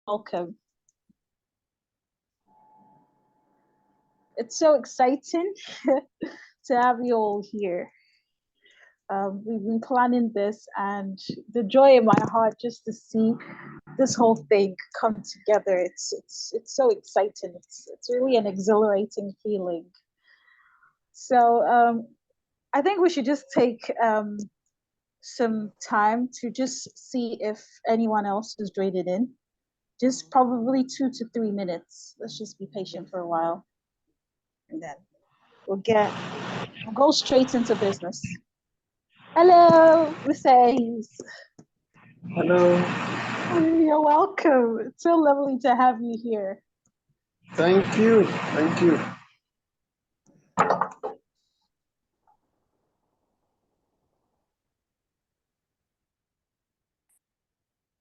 Welcome. It's so exciting to have you all here. We've been planning this, and the joy in my heart just to see this whole thing come together. It's so exciting. It's really an exhilarating feeling. So I think we should just take some time to just see if anyone else is joining in. Just probably 2 to 3 minutes. Let's just be patient for a while, and then we'll go straight into business. Hello, Mercedes. Hello. You're welcome. It's so lovely to have you here. Thank you. Thank you.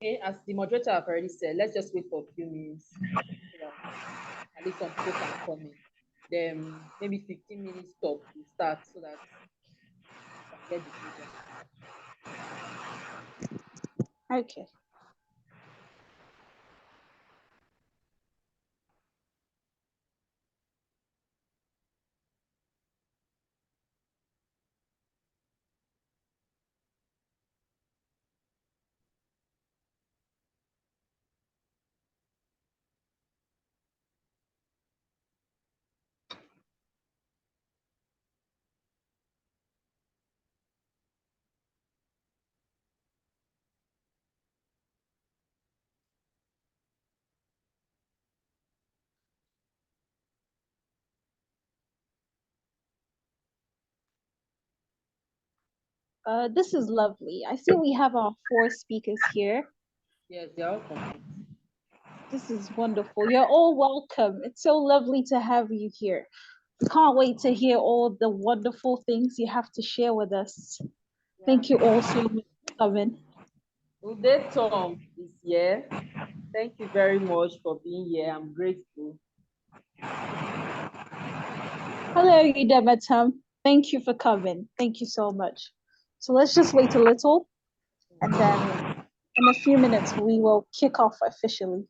Okay, as the moderator have already said, let's just wait for a few minutes. At least some people can come in. Then maybe 15 minutes stop to start so that we can get the program. Okay. This is lovely. I see we have our 4 speakers here. Yes, they are all complete. This is wonderful. You're all welcome. It's so lovely to have you here. Can't wait to hear all the wonderful things you have to share with us. Yeah. Thank you all so much for coming. Good day, Tom, is here. Thank you very much for being here. I'm grateful. Hello, Idematam. Thank you for coming. Thank you so much. So let's just wait a little, and then in a few minutes, we will kick off officially.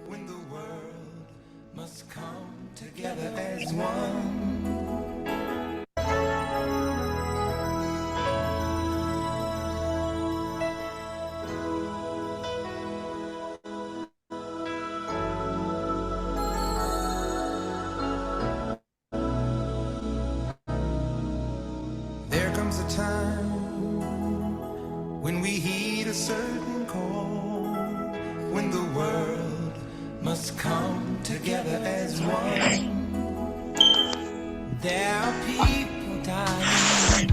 When the world must come together as one. There comes a time when we heed a certain call, when the world must come together as one. There are people dying.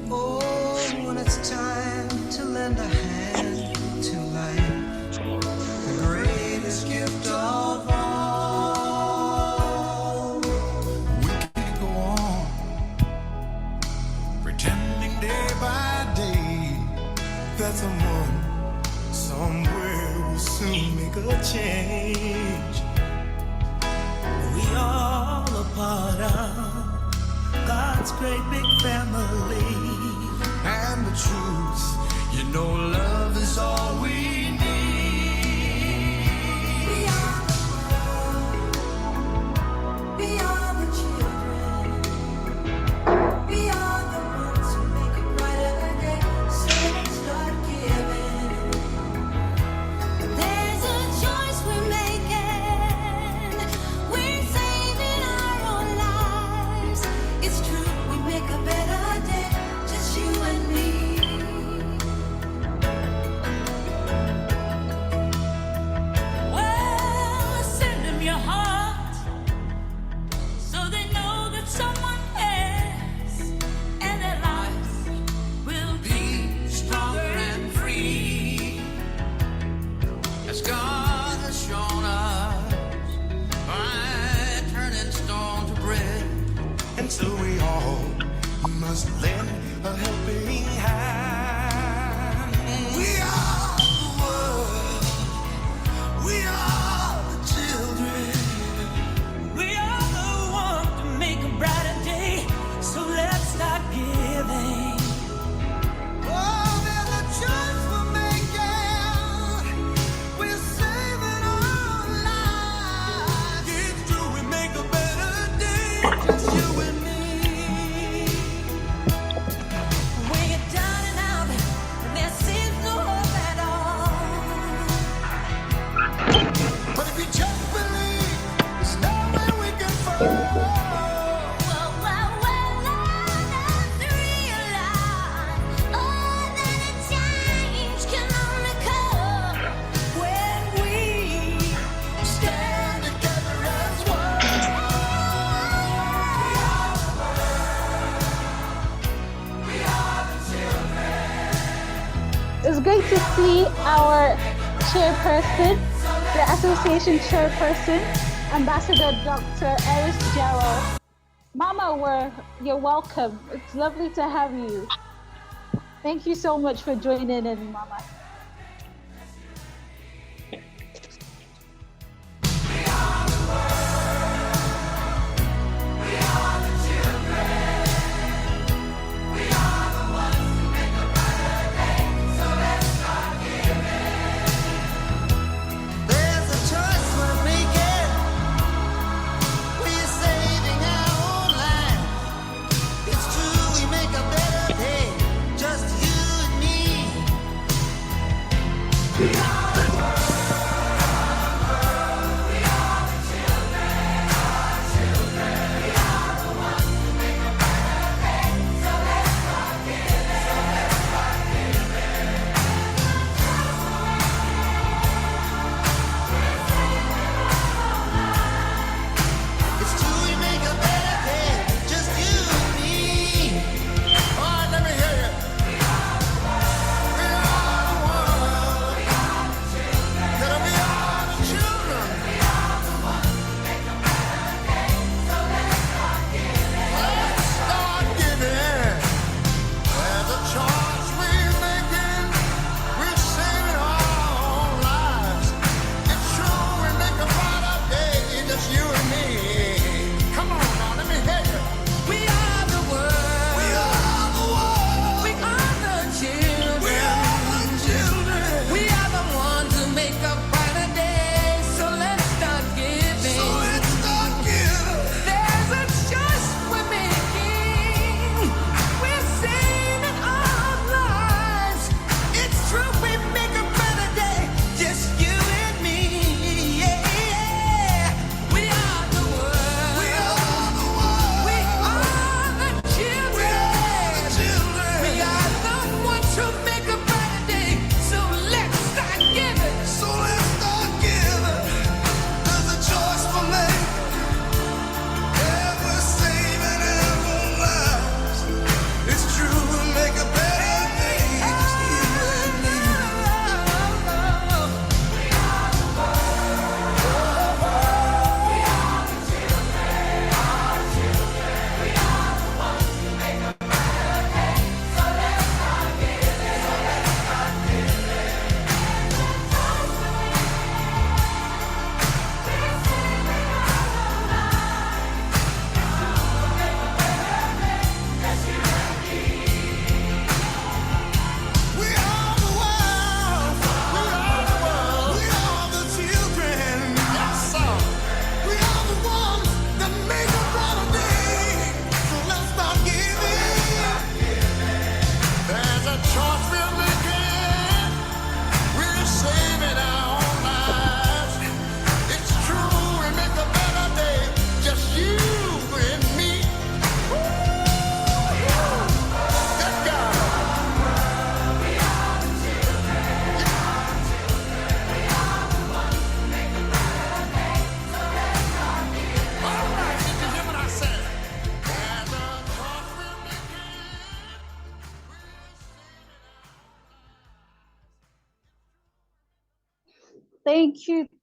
Oh, when it's time to lend a hand to life, the greatest gift of all. We can't go on pretending day by day that someone somewhere will soon make a change. We all a part of God's great big family. And the truth, you know, love is all we need. We are the world. We are the children. We are the ones who make a brighter day. So let's start giving. to see our chairperson, the association chairperson, Ambassador Dr. Eris Gerald. Mama, you're welcome. It's lovely to have you. Thank you so much for joining in, Mama.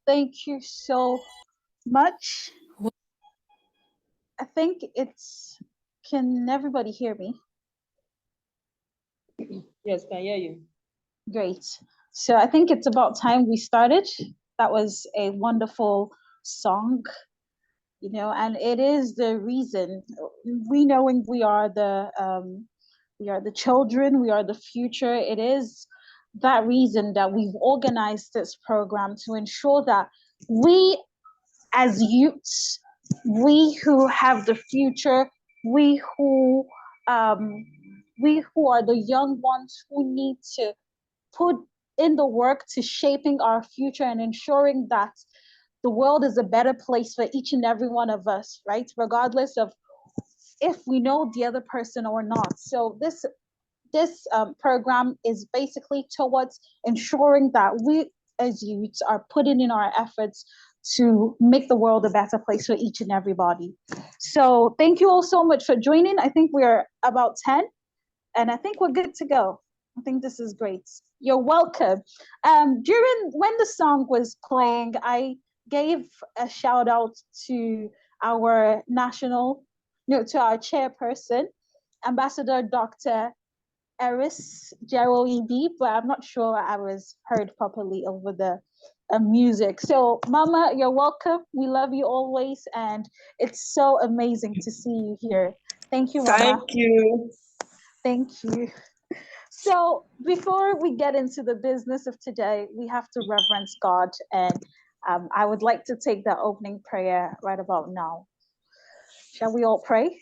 Thank you so much. I think can everybody hear me? Yes, can hear you. Great. So I think it's about time we started. That was a wonderful song, and it is the reason knowing we are the children, we are the future. It is that reason that we've organized this program to ensure that we as youths, we who have the future, we who are the young ones who need to put in the work to shaping our future and ensuring that the world is a better place for each and every one of us, right? Regardless of if we know the other person or not. So this program is basically towards ensuring that we as youths are putting in our efforts to make the world a better place for each and everybody. So thank you all so much for joining. I think we're about 10, and I think we're good to go. I think this is great. You're welcome. During when the song was playing, I gave a shout out to our national, no, to our chairperson, Ambassador Dr. Eris Gerald EB, but I'm not sure I was heard properly over the music. So, Mama, you're welcome. We love you always, and it's so amazing to see you here. Thank you, Mama. Thank you. Thank you. So, before we get into the business of today, we have to reverence God, and I would like to take the opening prayer right about now. Shall we all pray?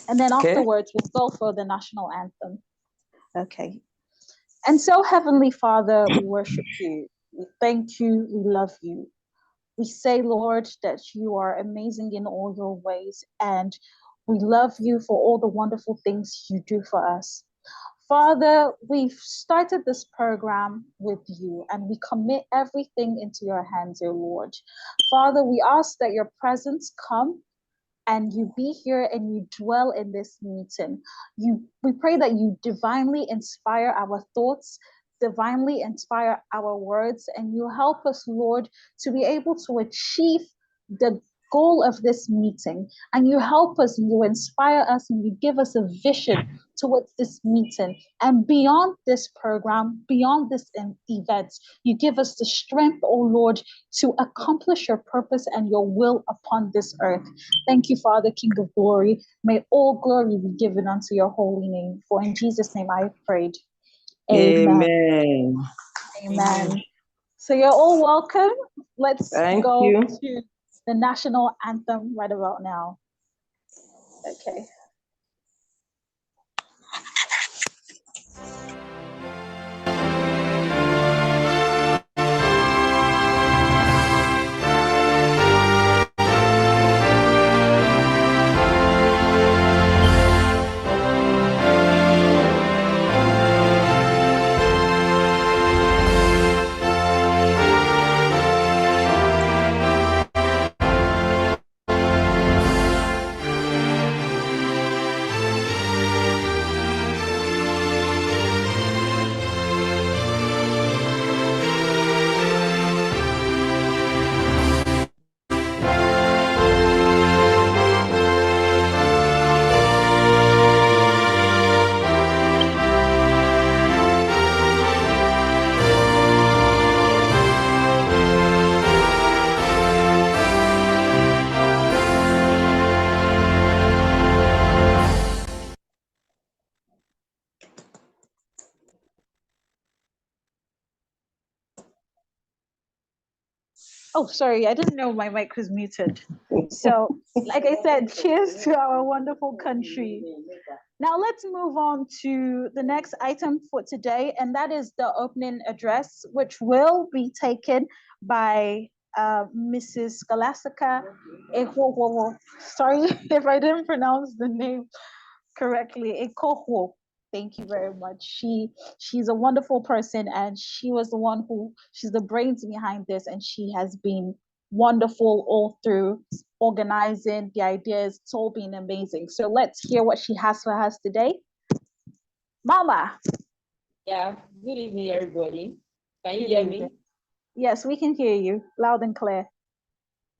And then Okay. afterwards, we'll go for the national anthem. Okay. And so, Heavenly Father, we worship you. We thank you. We love you. We say, Lord, that you are amazing in all your ways, and we love you for all the wonderful things you do for us. Father, we've started this program with you, and we commit everything into your hands, dear Lord. Father, we ask that your presence come and you be here and you dwell in this meeting. We pray that you divinely inspire our thoughts, divinely inspire our words, and you help us, Lord, to be able to achieve the goal of this meeting. And you help us and you inspire us and you give us a vision towards this meeting. And beyond this program, beyond this event, you give us the strength, oh Lord, to accomplish your purpose and your will upon this earth. Thank you, Father, King of glory. May all glory be given unto your holy name. For in Jesus' name I have prayed. Amen. Amen. Amen. So you're all welcome. Let's Thank go you. to the national anthem right about now. Okay. Oh, sorry, I didn't know my mic was muted. So, like I said, cheers to our wonderful country. Now, let's move on to the next item for today, and that is the opening address, which will be taken by Mrs. Scholastica. Sorry if I didn't pronounce the name correctly. Ekohwo. Thank you very much. She's a wonderful person, and she was the one who she's the brains behind this, and she has been wonderful all through organizing the ideas. It's all been amazing. So let's hear what she has for us today. Mama. Yeah, good evening, everybody. Can you hear me? Yes, we can hear you loud and clear.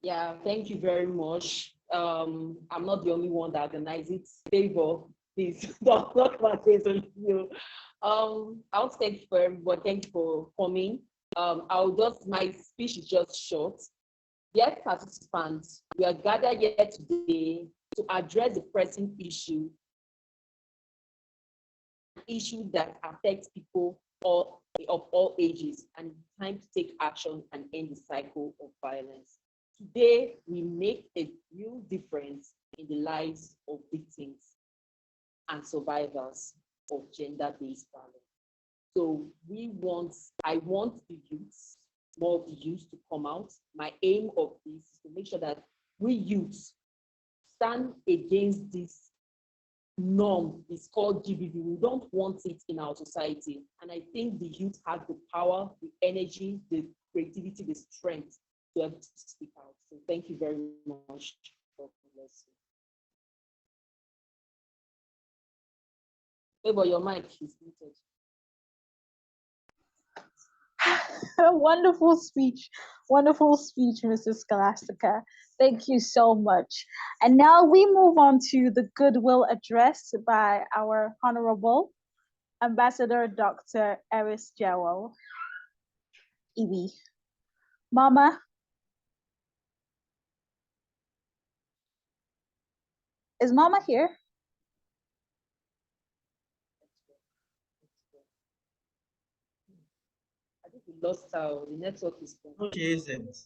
Yeah, thank you very much. I'm not the only one that organized it. Favor, please don't look my face on you. I'll thank you for everybody. Thank you for coming. My speech is just short. Dear participants, we are gathered here today to address the pressing issue that affects people of all ages, and time to take action and end the cycle of violence. Today, we make a real difference in the lives of victims and survivors of gender-based violence. So I want the youths, more of the youth to come out. My aim of this is to make sure that we youths stand against this norm. It's called GBV. We don't want it in our society. And I think the youth have the power, the energy, the creativity, the strength to have to speak out. So thank you very much. God bless you. Hey, but your mic is muted. Wonderful speech. Wonderful speech, Mrs. Scholastica. Thank you so much. And now we move on to the goodwill address by our Honorable Ambassador Dr. Eris Jewell. Iwi. Mama, is Mama here? I think we lost her. The network is gone. No, she isn't.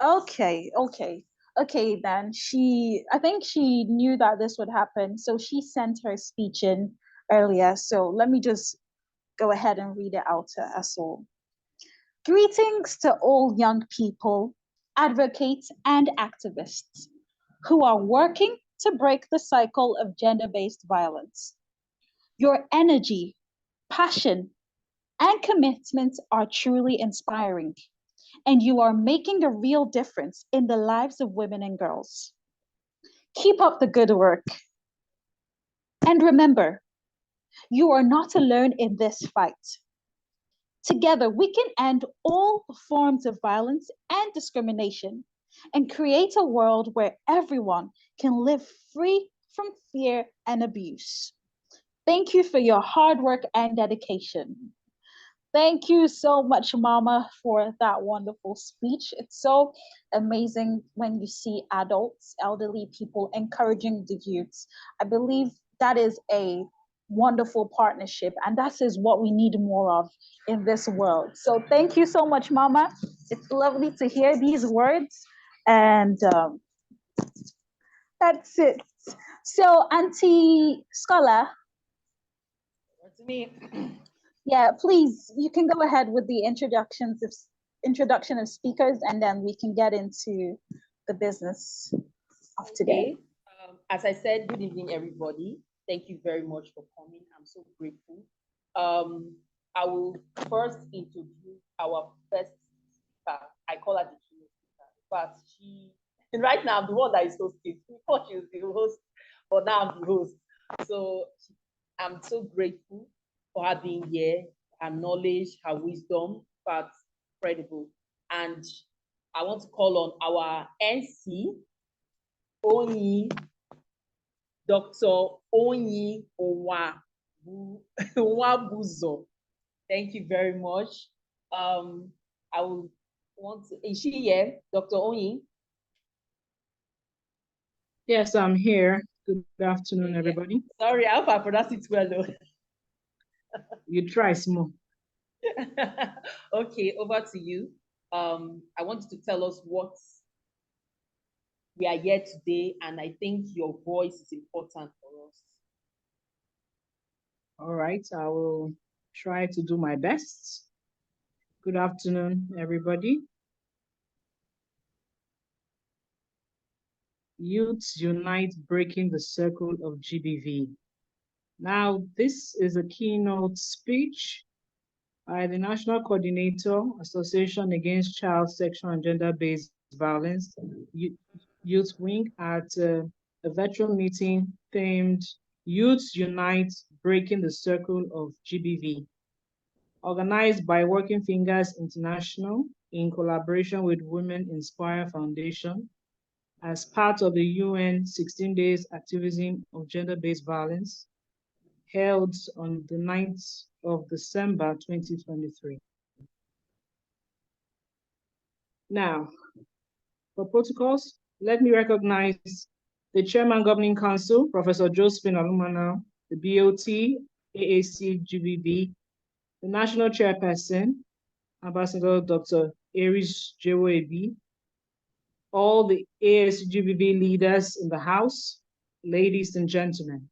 Okay, then I think she knew that this would happen, so she sent her speech in earlier. So let me just go ahead and read it out to us all. Greetings to all young people, advocates, and activists who are working to break the cycle of gender-based violence. Your energy, passion, and commitment are truly inspiring, and you are making a real difference in the lives of women and girls. Keep up the good work. And remember, you are not alone in this fight. Together, we can end all forms of violence and discrimination and create a world where everyone can live free from fear and abuse. Thank you for your hard work and dedication. Thank you so much, Mama, for that wonderful speech. It's so amazing when you see adults, elderly people encouraging the youths. I believe that is a wonderful partnership, and that is what we need more of in this world. So thank you so much, Mama. It's lovely to hear these words, and that's it. So, Auntie Scholar. That's me. Yeah, please, you can go ahead with the introduction of speakers, and then we can get into the business of today. Okay. As I said, good evening, everybody. Thank you very much for coming. I'm so grateful. I will first introduce our first speaker. I call her the keynote speaker, but right now I'm the one that is hosting. Before she was the host, but now I'm the host. So I'm so grateful for her being here, her knowledge, her wisdom, but incredible. And I want to call on our NC, Dr. Onyi Onwabuzo. Thank you very much. I will want to, is she here, Dr. Onyi? Yes, I'm here. Good afternoon, everybody. Sorry, I hope I pronounced it well though. You try small. Okay, over to you. I want you to tell us what we are here today, and I think your voice is important for us. All right, I will try to do my best. Good afternoon, everybody. Youths Unite Breaking the Circle of GBV. Now, this is a keynote speech by the National Coordinator, Association Against Child Sexual and Gender-Based Violence, Youth Wing, at a virtual meeting themed Youths Unite Breaking the Circle of GBV, organized by Working Fingers International in collaboration with Women Inspire Foundation as part of the UN 16 Days Activism of Gender-Based Violence, held on the 9th of December 2023. Now, for protocols, let me recognize the Chairman Governing Council, Professor Josephine Alumana, the BOT, AAC GBV, the National Chairperson, Ambassador Dr. Eris Jewebi, all the AAC GBV leaders in the House, ladies and gentlemen.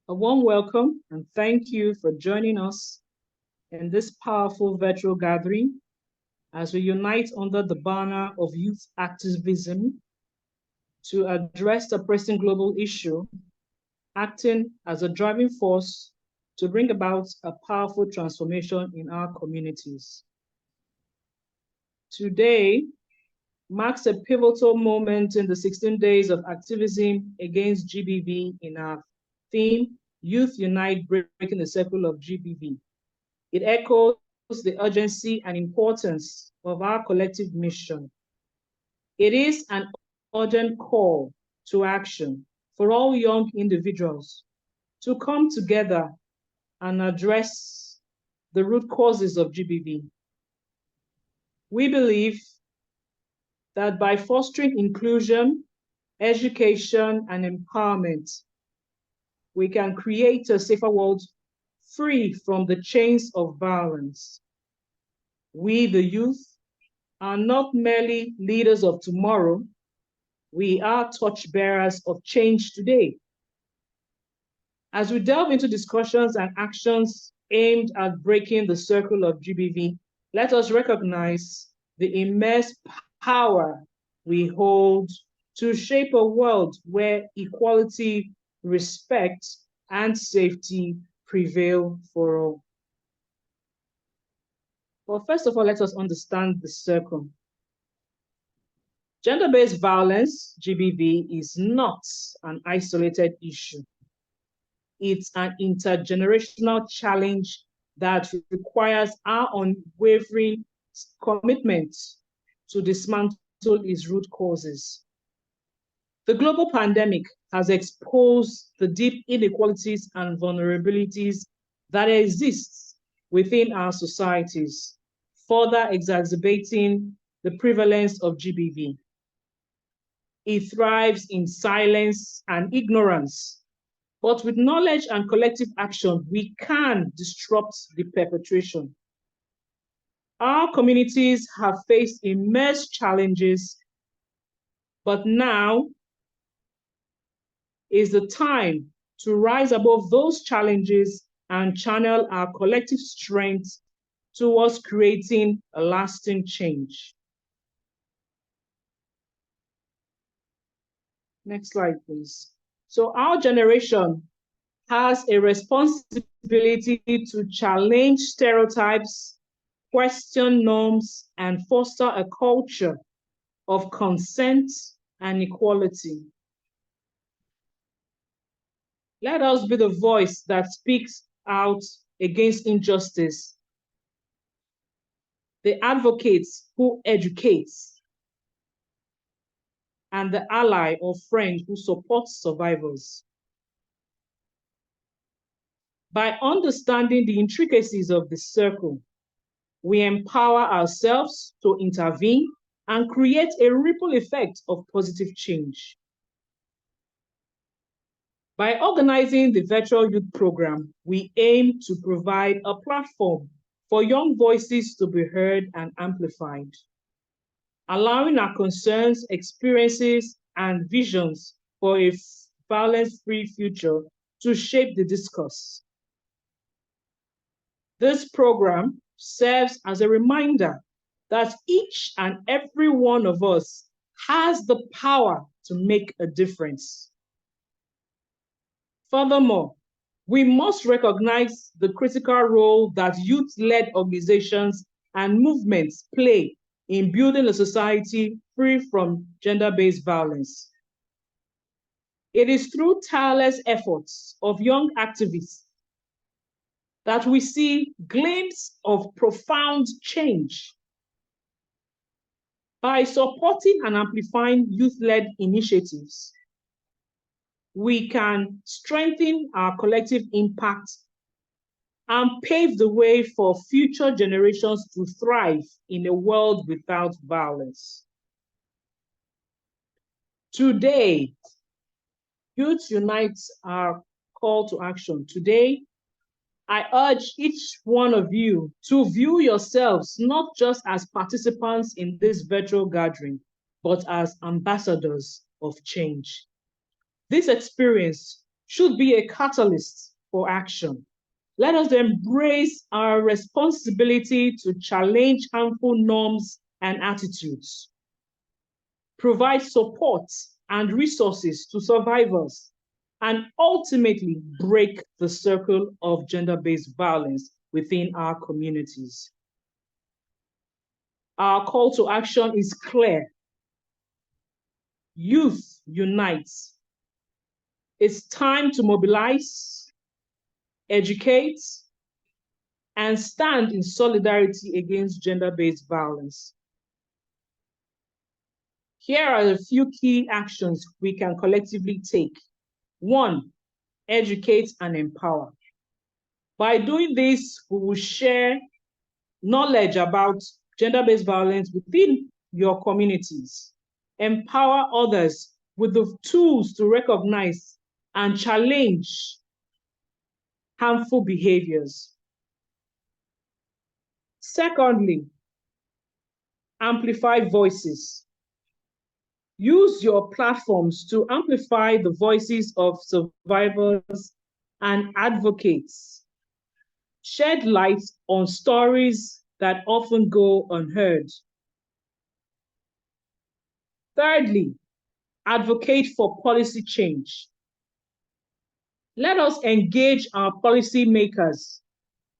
A warm welcome and thank you for joining us in this powerful virtual gathering as we unite under the banner of youth activism to address the pressing global issue, acting as a driving force to bring about a powerful transformation in our communities. Today marks a pivotal moment in the 16 days of activism against GBV in our theme, Youth Unite Breaking the Circle of GBV. It echoes the urgency and importance of our collective mission. It is an urgent call to action for all young individuals to come together and address the root causes of GBV. We believe that by fostering inclusion, education, and empowerment, we can create a safer world free from the chains of violence. We, the youth, are not merely leaders of tomorrow, we are torchbearers of change today. As we delve into discussions and actions aimed at breaking the circle of GBV, let us recognize the immense power we hold to shape a world where equality, respect, and safety prevail for all. Well, first of all, let us understand the circle. Gender-based violence, GBV, is not an isolated issue. It's an intergenerational challenge that requires our unwavering commitment to dismantle its root causes. The global pandemic has exposed the deep inequalities and vulnerabilities that exist within our societies, further exacerbating the prevalence of GBV. It thrives in silence and ignorance, but with knowledge and collective action, we can disrupt the perpetration. Our communities have faced immense challenges, but now is the time to rise above those challenges and channel our collective strength towards creating a lasting change. Next slide, please. So our generation has a responsibility to challenge stereotypes, question norms, and foster a culture of consent and equality. Let us be the voice that speaks out against injustice, the advocates who educates, and the ally or friend who supports survivors. By understanding the intricacies of the circle, we empower ourselves to intervene and create a ripple effect of positive change. By organizing the virtual youth program, we aim to provide a platform for young voices to be heard and amplified, allowing our concerns, experiences, and visions for a violence-free future to shape the discourse. This program serves as a reminder that each and every one of us has the power to make a difference. Furthermore, we must recognize the critical role that youth-led organizations and movements play in building a society free from gender-based violence. It is through tireless efforts of young activists that we see glimpses of profound change. By supporting and amplifying youth-led initiatives, we can strengthen our collective impact and pave the way for future generations to thrive in a world without violence. Today, Youth Unites our call to action. Today, I urge each one of you to view yourselves not just as participants in this virtual gathering, but as ambassadors of change. This experience should be a catalyst for action. Let us embrace our responsibility to challenge harmful norms and attitudes, provide support and resources to survivors, and ultimately break the circle of gender-based violence within our communities. Our call to action is clear. Youth unites. It's time to mobilize, educate, and stand in solidarity against gender-based violence. Here are a few key actions we can collectively take. 1, educate and empower. By doing this, we will share knowledge about gender-based violence within your communities. Empower others with the tools to recognize and challenge harmful behaviors. Secondly, amplify voices. Use your platforms to amplify the voices of survivors and advocates. Shed light on stories that often go unheard. Thirdly, advocate for policy change. Let us engage our policymakers,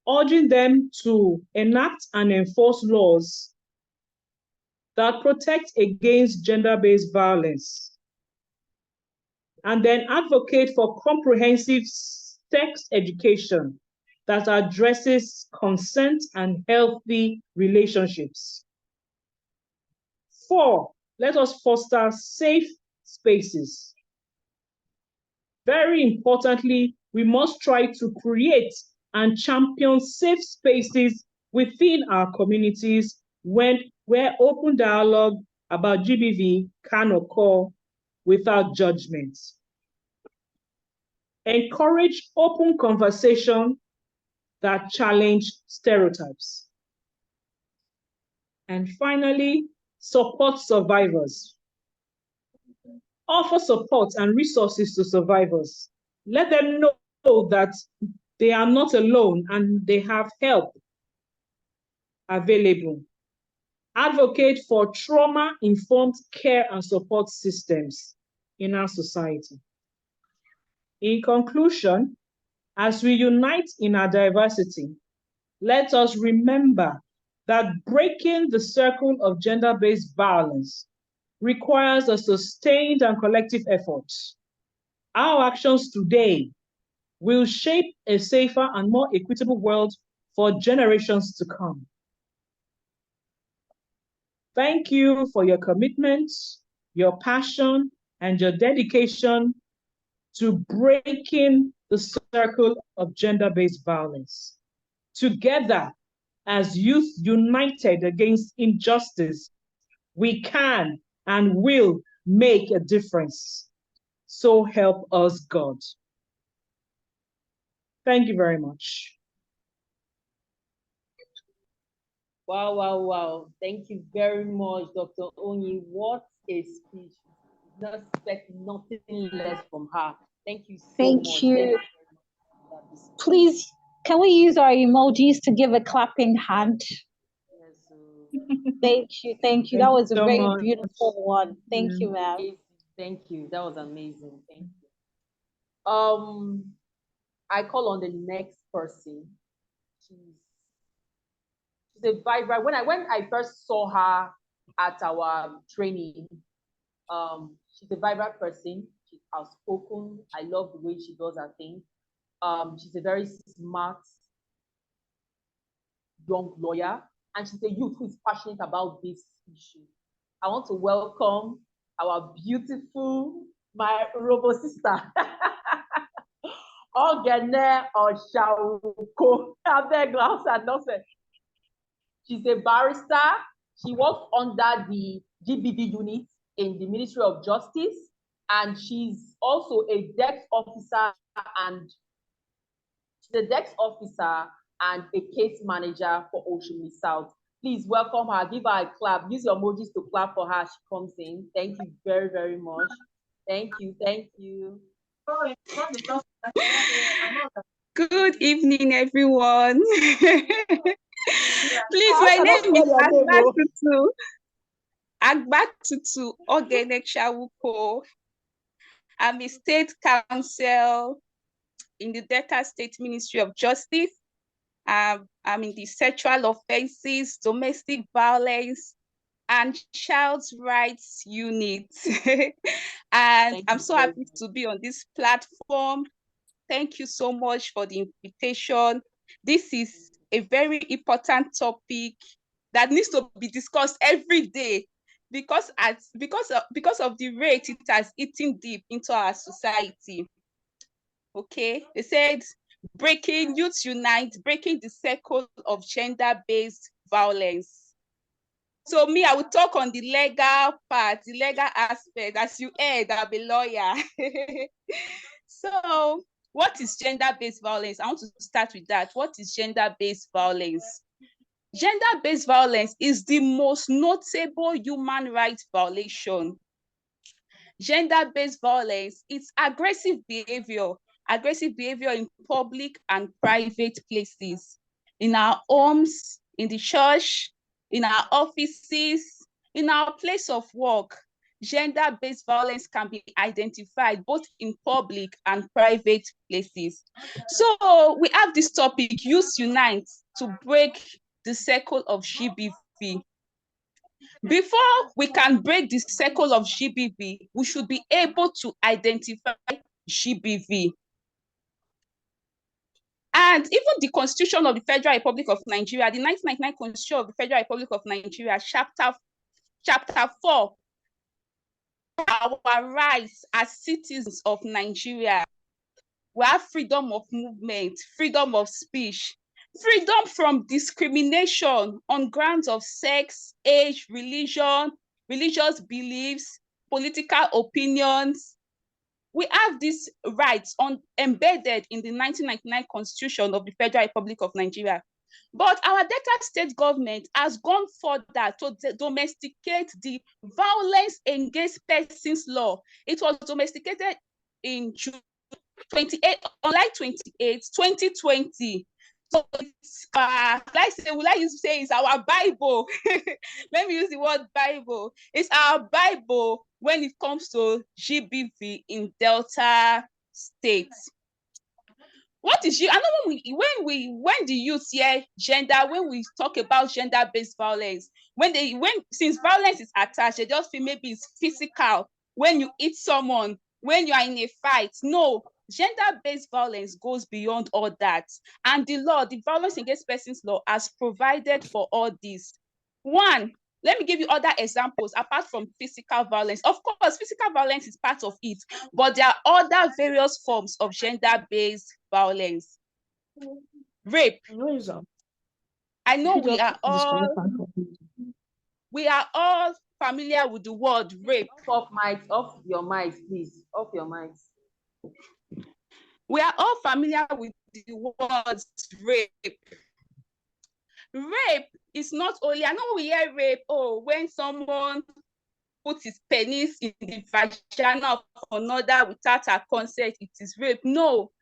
urging them to enact and enforce laws that protect against gender-based violence, and then advocate for comprehensive sex education that addresses consent and healthy relationships. 4, let us foster safe spaces. Very importantly, we must try to create and champion safe spaces within our communities where open dialogue about GBV can occur without judgment. Encourage open conversation that challenge stereotypes. And finally, support survivors. Offer support and resources to survivors. Let them know that they are not alone and they have help available. Advocate for trauma-informed care and support systems in our society. In conclusion, as we unite in our diversity, let us remember that breaking the circle of gender-based violence requires a sustained and collective effort. Our actions today will shape a safer and more equitable world for generations to come. Thank you for your commitment, your passion, and your dedication to breaking the circle of gender-based violence. Together, as youth united against injustice, we can and will make a difference. So help us God. Thank you very much. Wow, wow, wow. Thank you very much, Dr. Onyi. What a speech. Not expect nothing less from her. Thank you so Thank much. you. Thank you very much. Please, can we use our emojis to give a clapping hand? Yes, so Thank you. Thank you. That was a very beautiful one. Thank you, ma'am. thank you. That was amazing. Thank you. I call on the next person. She's a vibrant. When I first saw her at our training, she's a vibrant person. She's outspoken. I love the way she does her thing. She's a very smart young lawyer, and she's a youth who is passionate about this issue. I want to welcome our beautiful, my robo sister, Ogene Oshauko. She's a barrister. She works under the GBV unit in the Ministry of Justice, and she's also a desk officer and a case manager for Oshumi South. Please welcome her. Give her a clap. Use your emojis to clap for her as she comes in. Thank you very, very much. Thank you. Thank you. Good evening, everyone. Please, my name is Agbatutu Ogene Shawuko. I'm a state counsel in the Delta State Ministry of Justice. I'm in the sexual offenses, domestic violence, and child rights unit. And I'm so happy to be on this platform. Thank you so much for the invitation. This is a very important topic that needs to be discussed every day because of the rate it has eaten deep into our society. Okay, they said breaking youth unite, breaking the cycle of gender-based violence. So me, I will talk on the legal part, the legal aspect. As you heard, I'll be lawyer. So what is gender-based violence? I want to start with that. What is gender-based violence? Gender-based violence is the most notable human rights violation. Gender-based violence is aggressive behavior in public and private places, in our homes, in the church, in our offices, in our place of work. Gender-based violence can be identified both in public and private places. So we have this topic, Youth Unite, to break the cycle of GBV. Before we can break the cycle of GBV, we should be able to identify GBV. And even the Constitution of the Federal Republic of Nigeria, the 1999 Constitution of the Federal Republic of Nigeria, chapter 4, our rights as citizens of Nigeria. We have freedom of movement, freedom of speech, freedom from discrimination on grounds of sex, age, religion, religious beliefs, political opinions. We have these rights embedded in the 1999 Constitution of the Federal Republic of Nigeria. But our Delta State government has gone further to domesticate the violence against persons law. It was domesticated in June 28, on July 28, 2020. So it's would I use to say it's our Bible. Let me use the word Bible. It's our Bible when it comes to GBV in Delta State. What is I know when the youth hear gender, when we talk about gender-based violence, since violence is attached, they just feel maybe it's physical. When you hit someone, when you are in a fight. No, gender-based violence goes beyond all that. And the Violence Against Persons Law, has provided for all this. One, let me give you other examples apart from physical violence. Of course, physical violence is part of it, but there are other various forms of gender-based violence. Rape. I know we are all familiar with the word rape. Off your mic, please. Off your mics. We are all familiar with the word rape. Rape is not only, I know we hear rape, when someone puts his penis in the vagina of another without her consent, it is rape. No.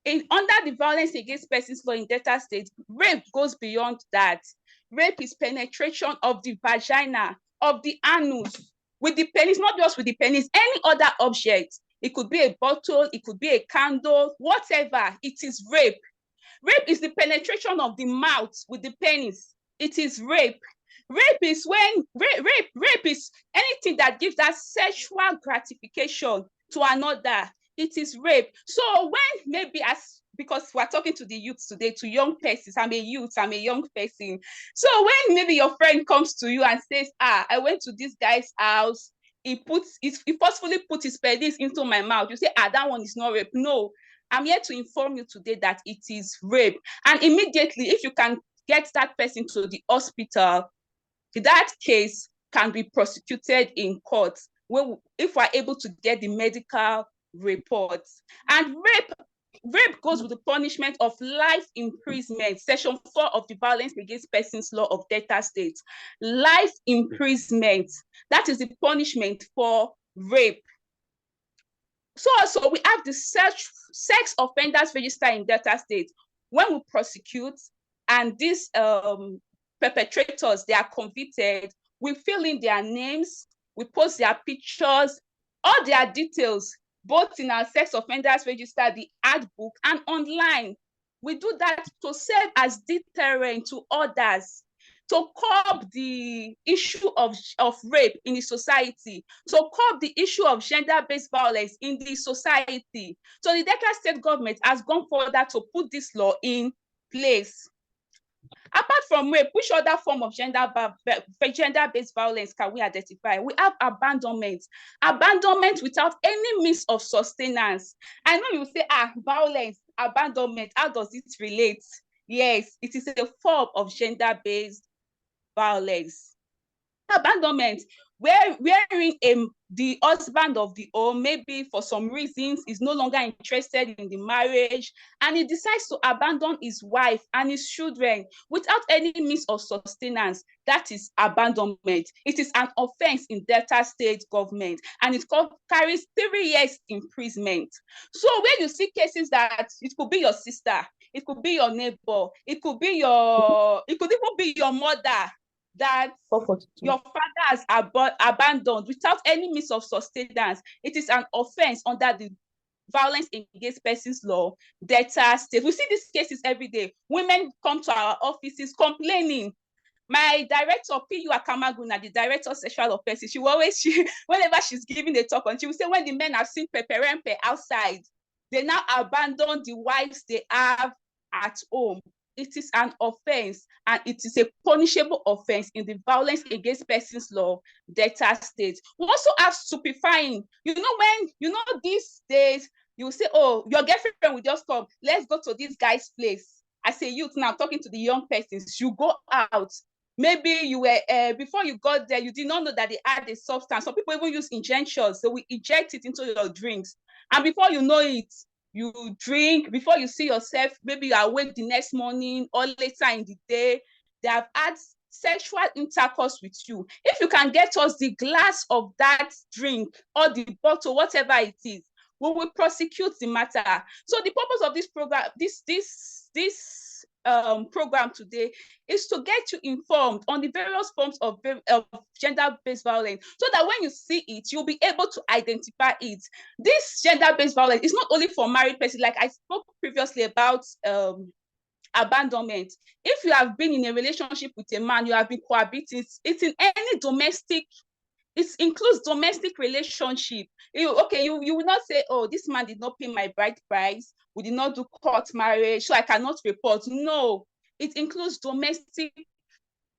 Under the Violence Against Persons Law in Delta State, rape goes beyond that. Rape is penetration of the vagina, of the anus, with the penis, not just with the penis, any other object. It could be a bottle, it could be a candle, whatever, it is rape. Rape is the penetration of the mouth with the penis. It is rape. Rape is rape is anything that gives that sexual gratification to another. It is rape. So when maybe because we're talking to the youth today, to young persons, I'm a youth, I'm a young person. So when maybe your friend comes to you and says, I went to this guy's house, he forcefully put his penis into my mouth, you say, that one is not rape. No, I'm here to inform you today that it is rape. And immediately, if you can get that person to the hospital, that case can be prosecuted in court if we're able to get the medical reports. And rape goes with the punishment of life imprisonment. Section 4 of the Violence Against Persons Law of Delta State. Life imprisonment. That is the punishment for rape. So also we have the sex offenders register in Delta State. When we prosecute and these perpetrators, they are convicted, we fill in their names, we post their pictures, all their details, both in our sex offenders register, the handbook, and online. We do that to serve as deterrent to others, to curb the issue of rape in the society, to curb the issue of gender-based violence in the society. So the Delta State government has gone further to put this law in place. Apart from rape, which other form of gender-based violence can we identify? We have abandonment. Abandonment without any means of sustenance. I know you say, violence, abandonment, how does it relate? Yes, it is a form of gender-based violence. Abandonment, wherein the husband of the home, maybe for some reasons, is no longer interested in the marriage, and he decides to abandon his wife and his children without any means of sustenance. That is abandonment. It is an offense in Delta State government, and it carries 3 years imprisonment. So when you see cases that it could be your sister, it could be your neighbor, it could even be your mother, that your father has abandoned without any means of sustenance, it is an offense under the Violence Against Persons Law, Delta State. We see these cases every day. Women come to our offices complaining. My director, P.U. Akamaguna, the director of sexual offenses, whenever she's giving a talk on, she will say, when the men have seen peperempe outside, they now abandon the wives they have at home. It is an offense, and it is a punishable offense in the Violence Against Persons Law, Delta State. We also have stupefying. These days, you say, oh, your girlfriend will just come, let's go to this guy's place. As a youth now, talking to the young persons, you go out. Maybe you were, before you got there, you did not know that they had a substance. Some people even use injections, so we inject it into your drinks. And before you know it, you drink, before you see yourself, maybe you are awake the next morning or later in the day, they have had sexual intercourse with you. If you can get us the glass of that drink or the bottle, whatever it is, we will prosecute the matter. So the purpose of this program, this program today, is to get you informed on the various forms of gender-based violence, so that when you see it, you'll be able to identify it. This gender-based violence is not only for married persons, like I spoke previously about abandonment. If you have been in a relationship with a man, you have been cohabiting, it's in any domestic, it includes domestic relationship. You will not say, oh, this man did not pay my bride price, we did not do court marriage, so I cannot report. No, it includes domestic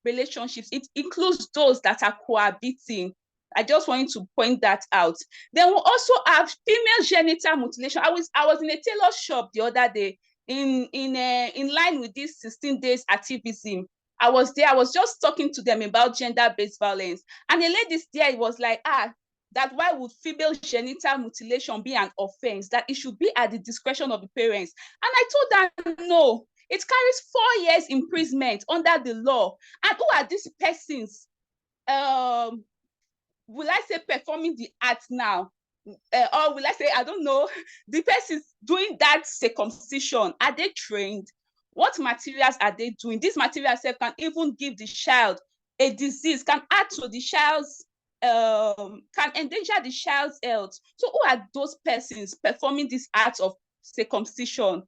relationships. It includes those that are cohabiting. I just want to point that out. Then we also have female genital mutilation. I was in a tailor shop the other day in line with this 16 days activism. I was there, I was just talking to them about gender-based violence. And the lady there was like, that why would female genital mutilation be an offense? That it should be at the discretion of the parents. And I told her, no, it carries 4 years imprisonment under the law. And who are these persons? Will I say performing the act now? Or will I say, I don't know, the persons doing that circumcision, are they trained? What materials are they doing? These materials can even give the child a disease, can add to the child's, can endanger the child's health. So who are those persons performing this act of circumcision?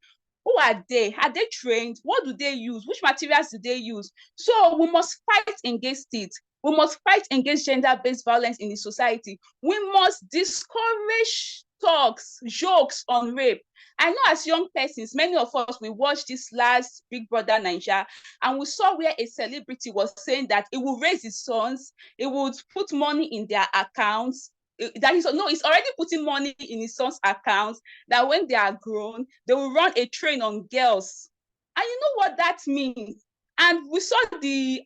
Who are they? Are they trained? What do they use? Which materials do they use? So we must fight against it. We must fight against gender-based violence in the society. We must discourage talks, jokes on rape. I know as young persons, many of us, we watched this last Big Brother Naija, and we saw where a celebrity was saying that it will raise his sons, it would put money in their accounts, he's already putting money in his son's accounts, that when they are grown, they will run a train on girls. And you know what that means? And we saw the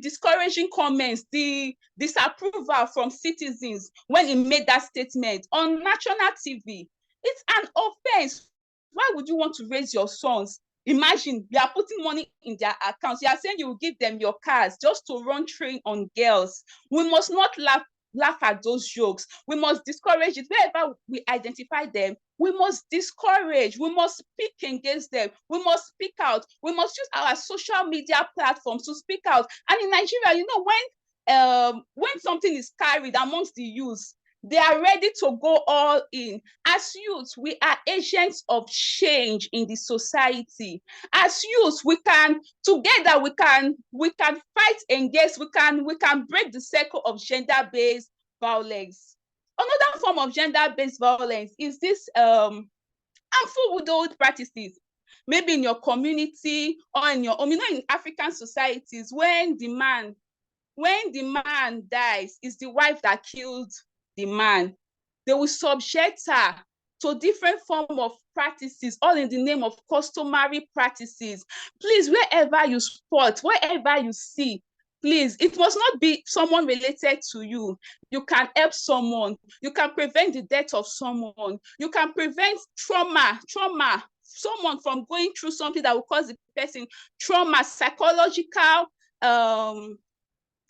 discouraging comments, the disapproval from citizens when he made that statement on national TV. It's an offense. Why would you want to raise your sons? Imagine you are putting money in their accounts. You are saying you will give them your cars just to run train on girls. We must not laugh at those jokes. We must discourage it. Wherever we identify them, we must discourage. We must speak against them. We must speak out. We must use our social media platforms to speak out. And in Nigeria, you know, when something is carried amongst the youth, they are ready to go all in. As youth, we are agents of change in the society. As youth, we can together fight against, we can break the cycle of gender-based violence. Another form of gender-based violence is this harmful widowhood practices. maybe in your community or in your home. You know, in African societies, when the man dies, it's the wife that killed the man. They will subject her to different forms of practices, all in the name of customary practices. Please, wherever you spot, wherever you see, please, it must not be someone related to you. You can help someone. You can prevent the death of someone. You can prevent trauma, someone from going through something that will cause the person trauma, psychological,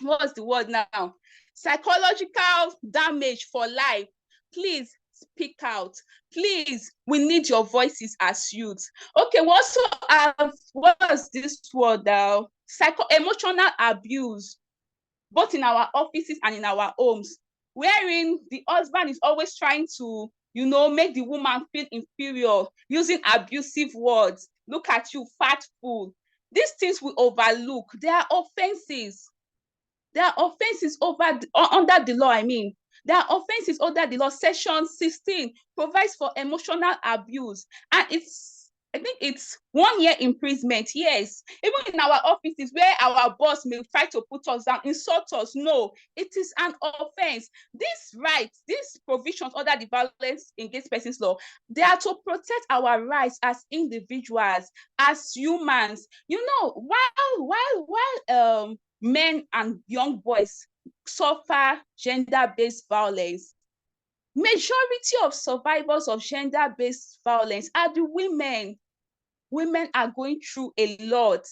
what's the word now? Psychological damage for life. Please speak out. Please, we need your voices as youth. Okay, we also have, what's this word now? Emotional abuse, both in our offices and in our homes, wherein the husband is always trying to, you know, make the woman feel inferior, using abusive words. Look at you, fat fool. These things we overlook. They are offenses. There are offenses under the law, There are offenses under the law. Section 16 provides for emotional abuse. And I think it's 1 year imprisonment, yes. Even in our offices where our boss may try to put us down, insult us, no, it is an offense. These rights, these provisions under the Violence Against Persons Law, they are to protect our rights as individuals, as humans. You know, while men and young boys suffer gender-based violence, majority of survivors of gender-based violence are the women. Women are going through a lot.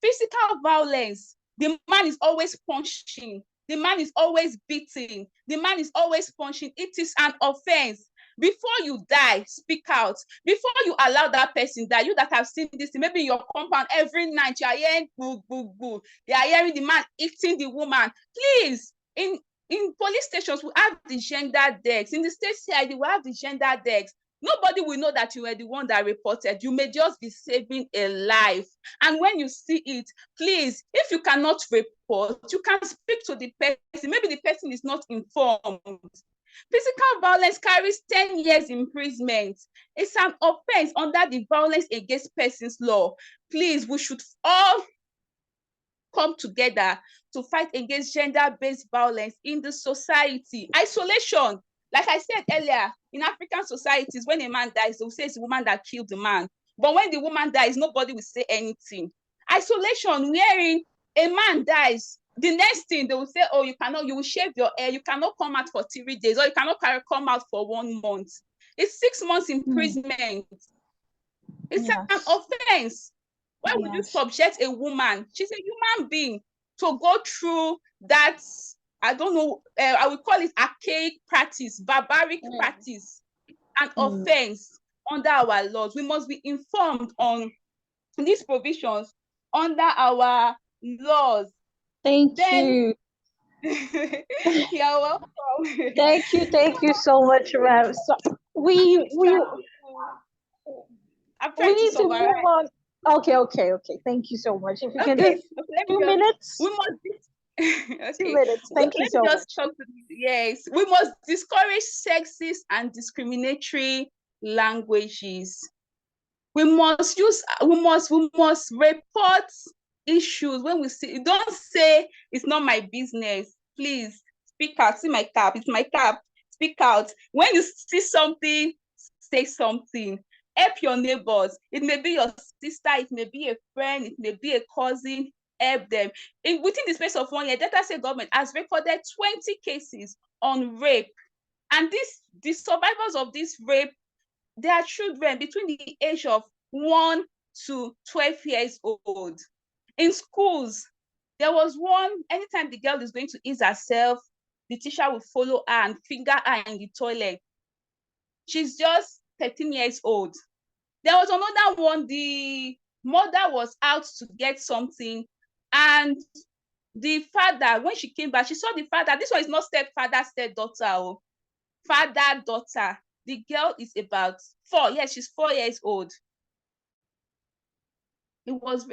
Physical violence, the man is always punching, the man is always beating, the man is always punching. It is an offense. Before you die, speak out. Before you allow that person die, you that have seen this, maybe in your compound every night, you are hearing boo, boo, boo. You are hearing the man eating the woman. Please, in police stations, we have the gender decks. In the state CID, we have the gender decks. Nobody will know that you were the one that reported. You may just be saving a life. And when you see it, please, if you cannot report, you can speak to the person. Maybe the person is not informed. Physical violence carries 10 years imprisonment. It's an offense under the Violence Against Persons Law. Please, we should all come together to fight against gender-based violence in the society. Isolation, like I said earlier, in African societies, when a man dies, they will say it's the woman that killed the man. But when the woman dies, nobody will say anything. Isolation, wherein a man dies, the next thing they will say, oh, you will shave your hair, you cannot come out for 3 days, or you cannot come out for 1 month. It's 6 months imprisonment. It's an offense. Why would you subject a woman? She's a human being to go through that, I don't know, I would call it archaic practice, barbaric practice, an offense under our laws. We must be informed on these provisions under our laws. Thank you. You're welcome. Thank you so much, Ram. So we need to move on. Okay. Thank you so much. If you can just 2 minutes. We must 2 minutes. Thank you so much. Yes, we must discourage sexist and discriminatory languages. We must report issues when we see. Don't say it's not my business. Please speak out. See my cap. It's my cap. Speak out. When you see something, say something. Help your neighbors. It may be your sister, it may be a friend, it may be a cousin. Help them. Within the space of 1 year, Delta State government has recorded 20 cases on rape. And the survivors of this rape, they are children between the age of 1 to 12 years old. In schools, there was one, anytime the girl is going to ease herself, the teacher will follow her and finger her in the toilet. She's just 13 years old. There was another one, the mother was out to get something, and the father, when she came back, she saw the father. This one is not stepfather, stepdaughter, father, daughter. The girl is about 4. Yes, she's 4 years old. It was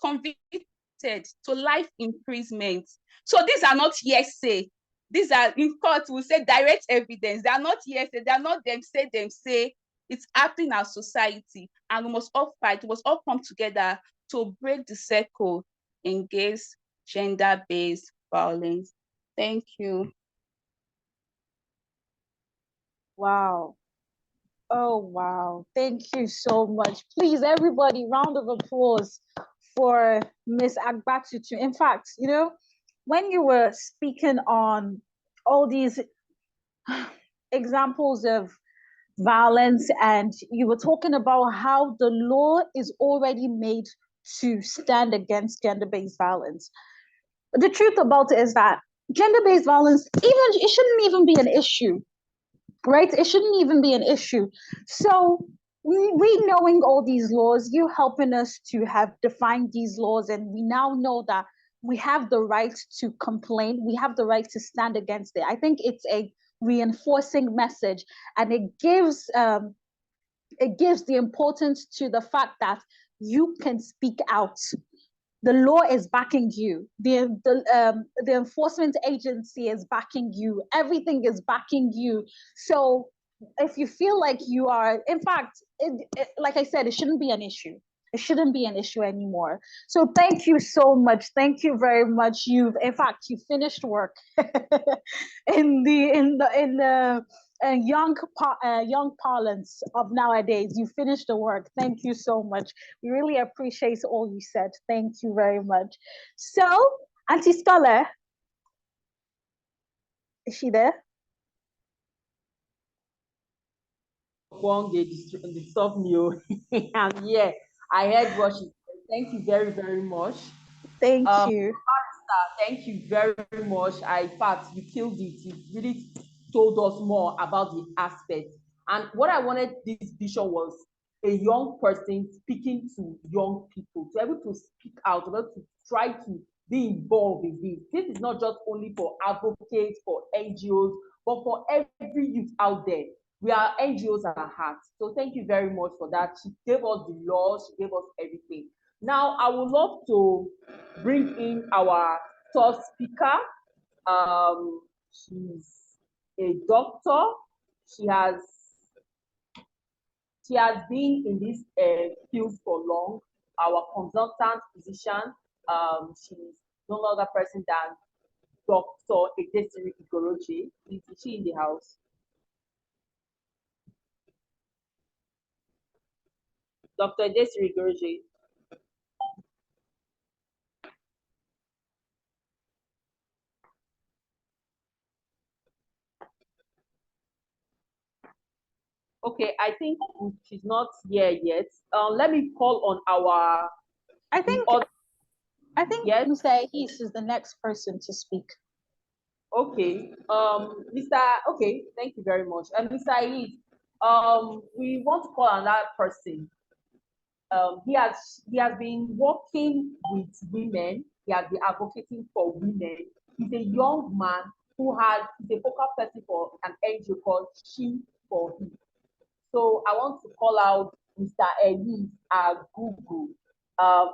convicted to life imprisonment. So these are not hearsay. These are, in court, we say direct evidence. They are not hearsay. They are not them say. It's happening in our society, and we must all fight, we must all come together to break the circle against gender-based violence. Thank you. Wow. Oh, wow. Thank you so much. Please, everybody, round of applause for Miss Agbatutu. In fact, you know, when you were speaking on all these examples of violence and you were talking about how the law is already made to stand against gender-based violence, the truth about it is that gender-based violence, even it shouldn't even be an issue, right? It shouldn't even be an issue. So we knowing all these laws, you helping us to have defined these laws, and we now know that we have the right to complain, we have the right to stand against it. I think it's a reinforcing message, and it gives the importance to the fact that you can speak out. The law is backing you. The enforcement agency is backing you. Everything is backing you. So if you feel like you are, in fact, like I said, it shouldn't be an issue. It shouldn't be an issue anymore. So thank you so much. Thank you very much. In fact, you finished work in the young parlance of nowadays. You finished the work. Thank you so much. We really appreciate all you said. Thank you very much. So, Auntie Scholar, is she there? The stop me. And yeah, I heard what she said. Thank you very, very much. Thank you. Thank you very, very much. In fact, you killed it. You really told us more about the aspect. And what I wanted this vision was a young person speaking to young people, to be able to speak out, to be able to try to be involved in this. This is not just only for advocates, for NGOs, but for every youth out there. We are NGOs at our heart. So thank you very much for that. She gave us the laws, she gave us everything. Now, I would love to bring in our third speaker. She's a doctor. She has been in this field for long. Our consultant physician. She's no longer present than Dr. Edesiri Igoroje. Is she in the house? Dr. Edesiri Igoroje. Okay, I think she's not here yet. Let me call on our. I think yes. Mr. Ahis is the next person to speak. Okay. Okay, thank you very much. Mr. Ahis, we want to call another person. He has been working with women. He has been advocating for women. He's a young man he's a focal person for an NGO called She for Him. So I want to call out Mr. Ahis Agugu.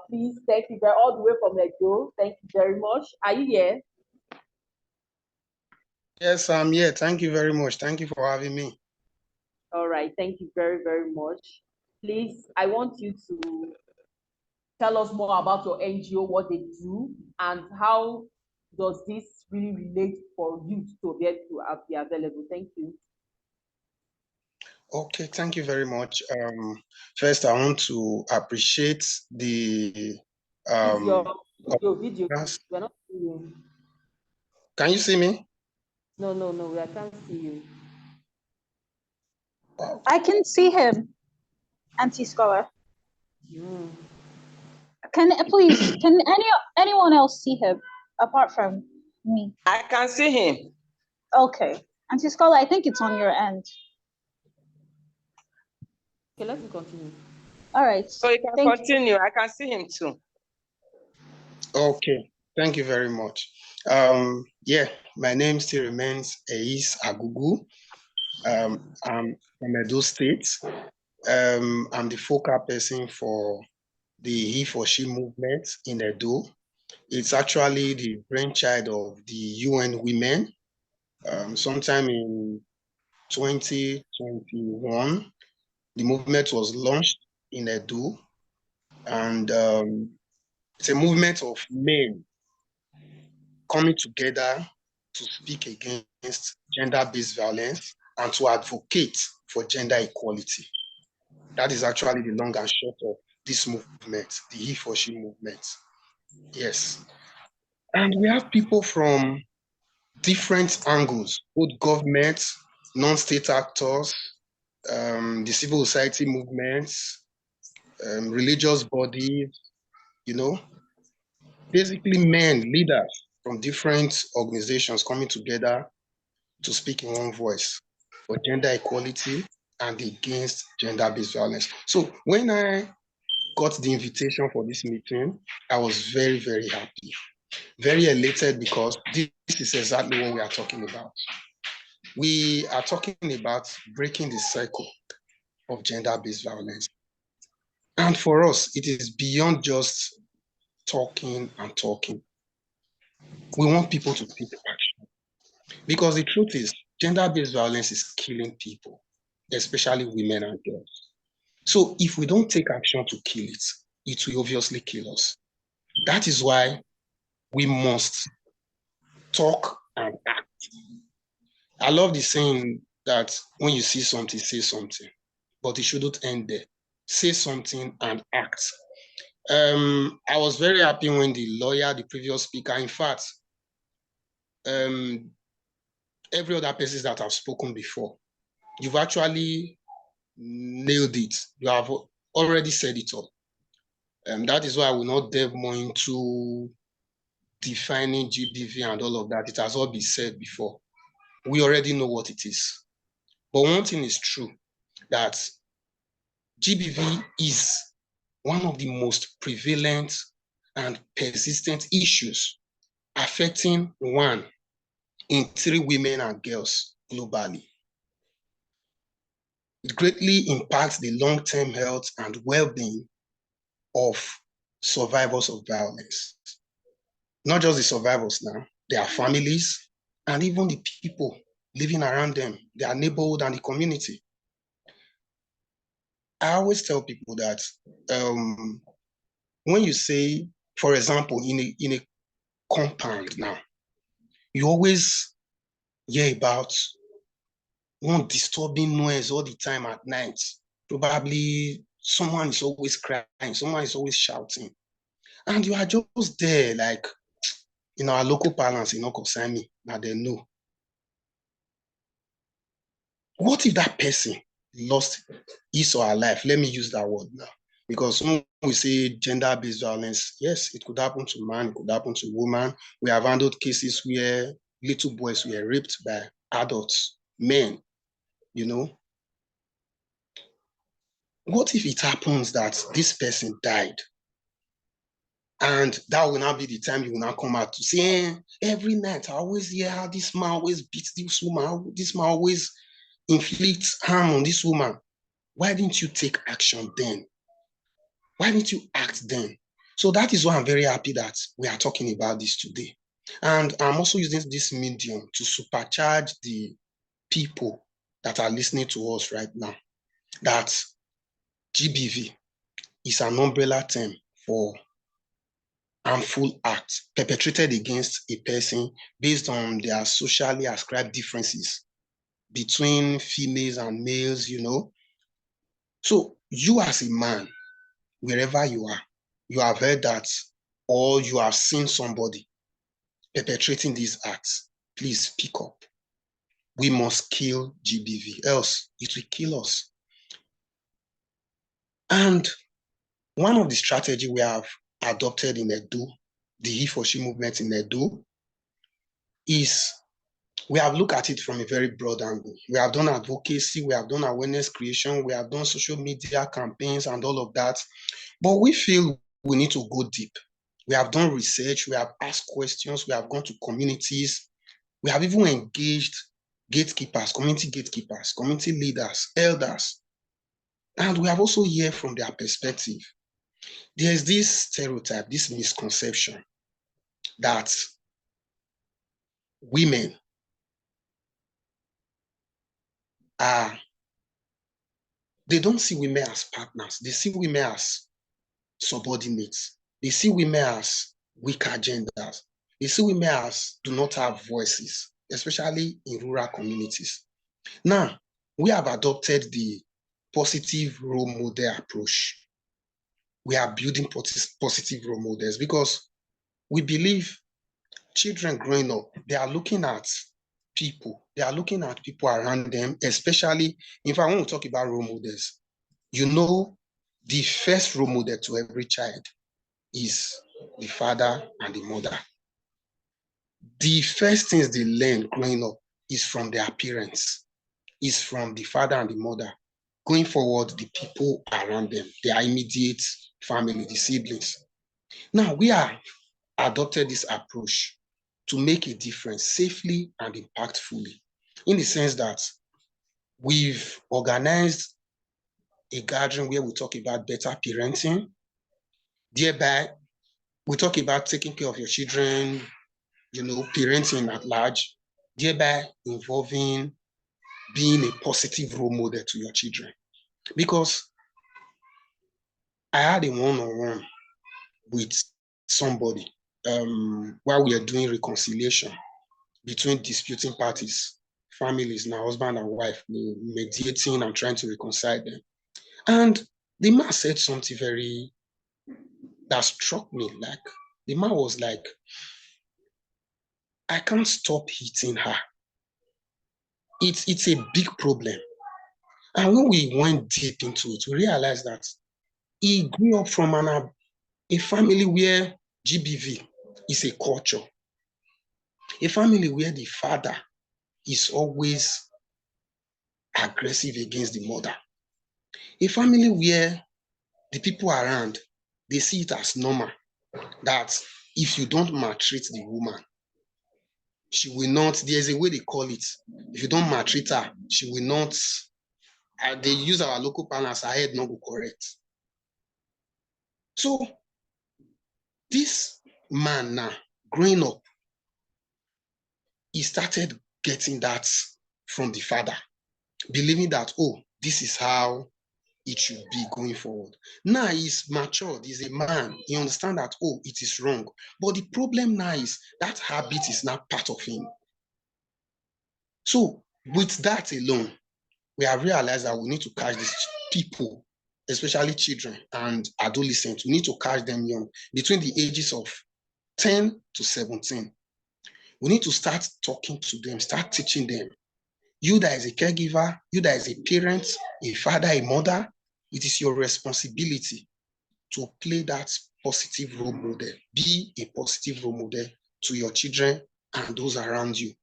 Please, thank you all the way from Edo. Thank you very much. Are you here? Yes, I'm here. Thank you very much. Thank you for having me. All right. Thank you very, very much. Please, I want you to tell us more about your NGO, what they do, and how does this really relate for youth to be able to be available. Thank you. Okay, thank you very much. First, I want to appreciate the your video. We're not seeing you. Can you see me? No, I can't see you. I can see him, Auntie Scholar. Can anyone else see him apart from me? I can see him. Okay, Auntie Scholar, I think it's on your end. Okay, let's continue. All right. So you can continue. I can see him too. Okay, thank you very much. Yeah, my name still remains Ahis Agugu. I'm from Edo State. I'm the focal person for the He for She movement in Edo. It's actually the brainchild of the UN Women. Sometime in 2021, The movement was launched in Edo, and it's a movement of men coming together to speak against gender-based violence and to advocate for gender equality. That is actually the long and short of this movement, the he for she movement. Yes. And we have people from different angles, both government, non-state actors, the civil society movements, religious bodies, you know, basically men, leaders from different organizations coming together to speak in one voice for gender equality and against gender-based violence. So when I got the invitation for this meeting, I was very, very happy, very elated, because this is exactly what we are talking about. We are talking about breaking the cycle of gender-based violence. And for us, it is beyond just talking and talking. We want people to take action. Because the truth is, gender-based violence is killing people, especially women and girls. So if we don't take action to kill it, it will obviously kill us. That is why we must talk and act. I love the saying that when you see something, say something, but it shouldn't end there. Say something and act. I was very happy when the lawyer, the previous speaker, in fact, every other person that I've spoken before, you've actually nailed it. You have already said it all. That is why I will not delve more into defining GBV and all of that. It has all been said before. We already know what it is. But one thing is true, that GBV is one of the most prevalent and persistent issues affecting 1 in 3 women and girls globally. It greatly impacts the long-term health and well-being of survivors of violence. Not just the survivors now, their families, and even the people living around them, their neighborhood and the community. I always tell people that when you say, for example, in a compound now, you always hear about one disturbing noise all the time at night. Probably someone is always crying, someone is always shouting. And you are just there, like, in our local parlance, in Okosami, now they know. What if that person lost his or her life? Let me use that word now. Because when we say gender-based violence, yes, it could happen to man, it could happen to woman. We have handled cases where little boys were raped by adults, men, you know. What if it happens that this person died? And that will now be the time you will now come out to say, every night I always hear how this man always beats this woman, how this man always inflicts harm on this woman. Why didn't you take action then? Why didn't you act then? So that is why I'm very happy that we are talking about this today. And I'm also using this medium to supercharge the people that are listening to us right now, that GBV is an umbrella term for harmful acts perpetrated against a person based on their socially ascribed differences between females and males, you know. So you as a man, wherever you have heard that, or you have seen somebody perpetrating these acts, please speak up. We must kill GBV, else it will kill us. And one of the strategies we have adopted in Edo, the he for she movement in Edo, is we have looked at it from a very broad angle. We have done advocacy, we have done awareness creation, we have done social media campaigns and all of that. But we feel we need to go deep. We have done research, we have asked questions, we have gone to communities, we have even engaged gatekeepers, community leaders, elders. And we have also heard from their perspective. There's this stereotype, this misconception that women are They don't see women as partners. They see women as subordinates. They see women as weaker genders. They see women as do not have voices, especially in rural communities. Now, we have adopted the positive role model approach. We are building positive role models because we believe children growing up, they are looking at people. They are looking at people around them, especially if I want to talk about role models. You know, the first role model to every child is the father and the mother. The first things they learn growing up is from their parents, is from the father and the mother. Going forward, the people around them, their immediate family, the siblings. Now, we are adopted this approach to make a difference safely and impactfully, in the sense that we've organized a gathering where we talk about better parenting. Thereby, we talk about taking care of your children, parenting at large, thereby involving being a positive role model to your children. Because I had a one-on-one with somebody while we are doing reconciliation between disputing parties, families, now husband and wife, mediating and trying to reconcile them. And the man said something that struck me. Like, the man was like, I can't stop hitting her. It's a big problem. And when we went deep into it, we realized that he grew up from a family where GBV is a culture, a family where the father is always aggressive against the mother, a family where the people around, they see it as normal that if you don't maltreat the woman, she will not, there's a way they call it, if you don't maltreat her, she will not, they use our local parlance, her head not go correct. So this man now, growing up, he started getting that from the father, believing that, oh, this is how it should be going forward. Now he's matured, he's a man, he understands that, oh, it is wrong. But the problem now is that habit is now part of him. So with that alone, we have realized that we need to catch these people, especially children and adolescents. We need to catch them young, between the ages of 10 to 17. We need to start talking to them, start teaching them. You that is a caregiver, you that is a parent, a father, a mother, it is your responsibility to play that positive role model. Be a positive role model to your children and those around you.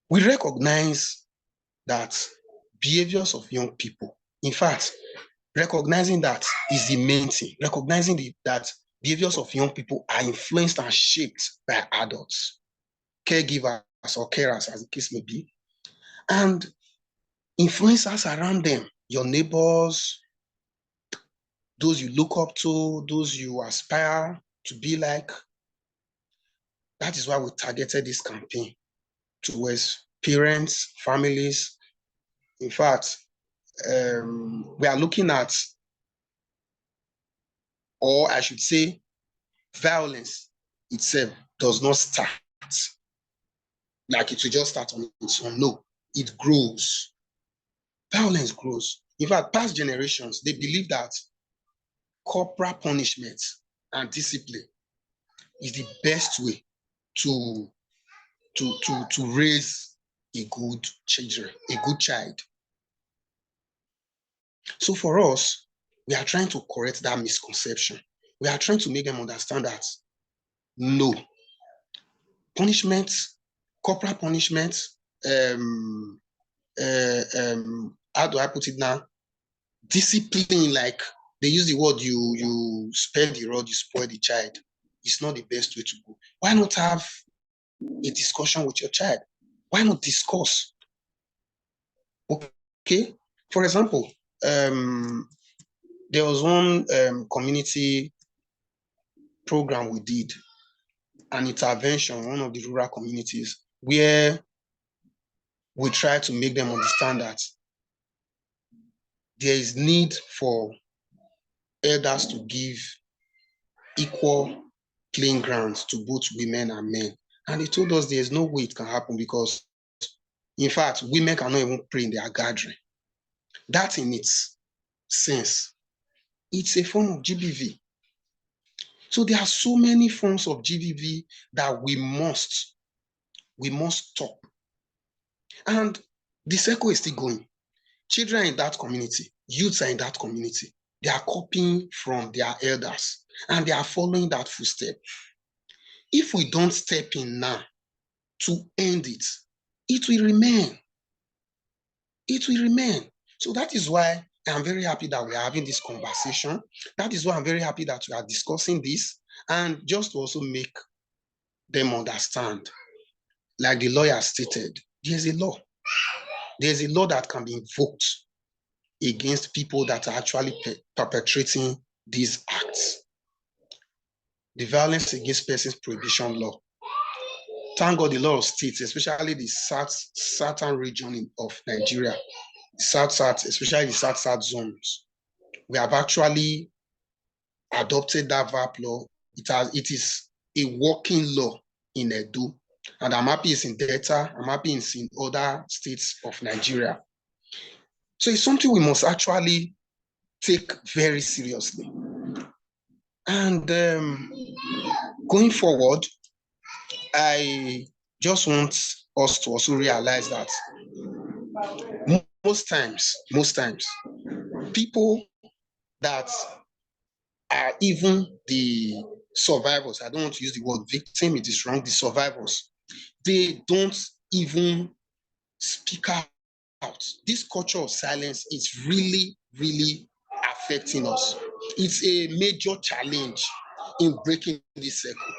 We recognize that behaviors of young people, in fact, recognizing that is the main thing. Recognizing that behaviors of young people are influenced and shaped by adults, caregivers or carers, as the case may be, and influencers around them, your neighbors, those you look up to, those you aspire to be like. That is why we targeted this campaign towards parents, families. In fact, we are looking at, or I should say, violence itself does not start like it will just start on its own. No, it grows. Violence grows. In fact, past generations, they believe that corporal punishment and discipline is the best way to raise a good child. So for us, we are trying to correct that misconception. We are trying to make them understand that no, punishments, corporal punishments, how do I put it now? Discipline, like they use the word, you spare the rod, you spoil the child. It's not the best way to go. Why not have a discussion with your child? Why not discuss? Okay, for example, there was one community program we did, an intervention, one of the rural communities, where we try to make them understand that there is need for elders to give equal playing grounds to both women and men. And they told us there's no way it can happen because, in fact, women cannot even pray in their gathering. That in its sense, it's a form of GBV. So there are so many forms of GBV that we must stop. And the circle is still going. Children in that community, youths are in that community. They are copying from their elders and they are following that footstep. If we don't step in now to end it, it will remain. It will remain. So that is why I'm very happy that we are having this conversation. That is why I'm very happy that we are discussing this, and just to also make them understand, like the lawyer stated, there's a law. There's a law that can be invoked against people that are actually perpetrating these acts. The Violence Against Persons Prohibition Law. Thank God the law of states, especially the southern region of Nigeria, South, especially the South zones, we have actually adopted that VAP law. It is a working law in Edo, and I'm happy it's in Delta. I'm happy it's in other states of Nigeria. So it's something we must actually take very seriously. And going forward, I just want us to also realize that most times, people that are even the survivors, I don't want to use the word victim, it is wrong, the survivors, they don't even speak out. This culture of silence is really, really affecting us. It's a major challenge in breaking this circle.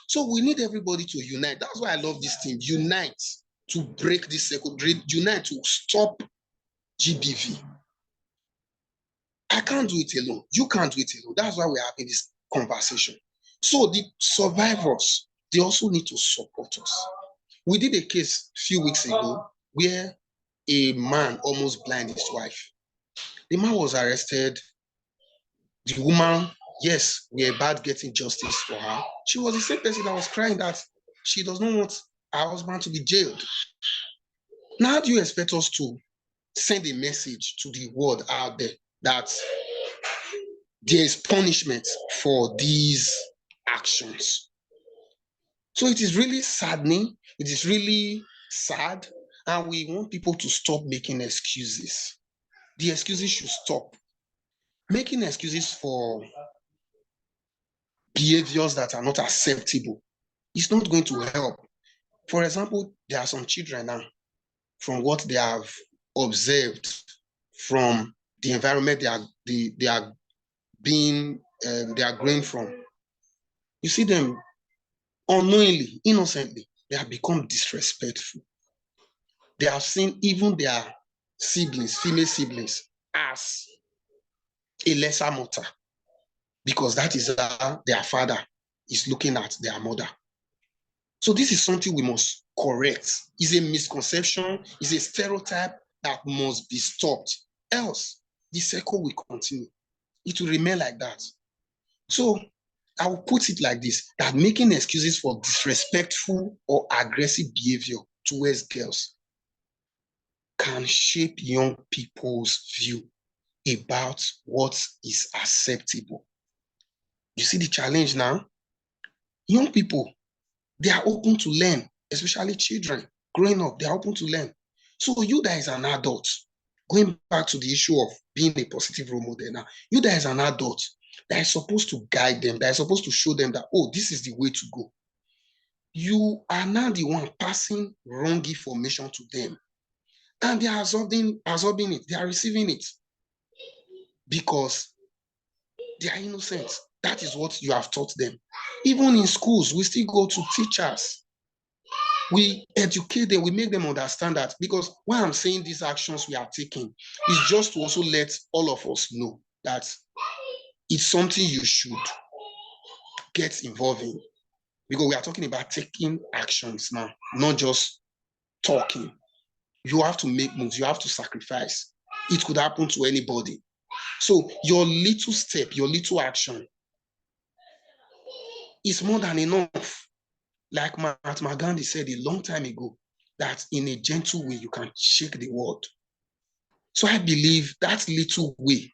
So we need everybody to unite. That's why I love this team. Unite to break this circle, unite to stop GBV. I can't do it alone. You can't do it alone. That's why we're having this conversation. So the survivors, they also need to support us. We did a case a few weeks ago where a man almost blinded his wife. The man was arrested. The woman, yes, we are about getting justice for her. She was the same person that was crying that she does not want her husband to be jailed. Now, how do you expect us to send a message to the world out there that there is punishment for these actions? So it is really saddening. It is really sad. And we want people to stop making excuses. The excuses should stop. Making excuses for behaviors that are not acceptable is not going to help. For example, there are some children now, from what they have observed from the environment they are growing from. You see them unknowingly, innocently, they have become disrespectful. They have seen even their siblings, female siblings, as a lesser matter, because that is how their father is looking at their mother. So this is something we must correct. It's a misconception, it's a stereotype that must be stopped. Else, the circle will continue. It will remain like that. So I will put it like this, that making excuses for disrespectful or aggressive behavior towards girls can shape young people's view about what is acceptable. You see the challenge now? Young people, they are open to learn, especially children growing up, they are open to learn. So you that is an adult, going back to the issue of being a positive role model now, you that is an adult, that is supposed to guide them, that is supposed to show them that, oh, this is the way to go. You are now the one passing wrong information to them. And they are absorbing it, they are receiving it because they are innocent. That is what you have taught them. Even in schools, we still go to teachers. We educate them, we make them understand that, because why I'm saying these actions we are taking is just to also let all of us know that it's something you should get involved in. Because we are talking about taking actions now, not just talking. You have to make moves, you have to sacrifice. It could happen to anybody. So your little step, your little action is more than enough. Like Mahatma Gandhi said a long time ago, that in a gentle way, you can shake the world. So I believe that little way,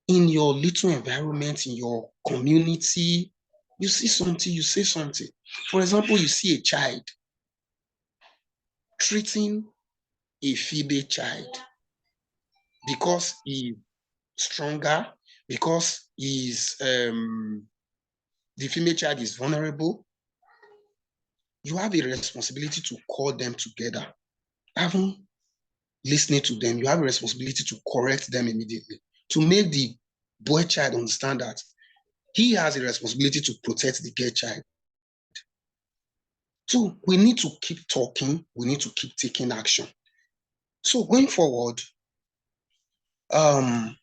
in your little environment, in your community, you see something, you say something. For example, you see a child treating a female child because he's stronger, because the female child is vulnerable. You have a responsibility to call them together. Having listening to them, you have a responsibility to correct them immediately, to make the boy child understand that he has a responsibility to protect the girl child. So we need to keep talking, we need to keep taking action. So going forward, a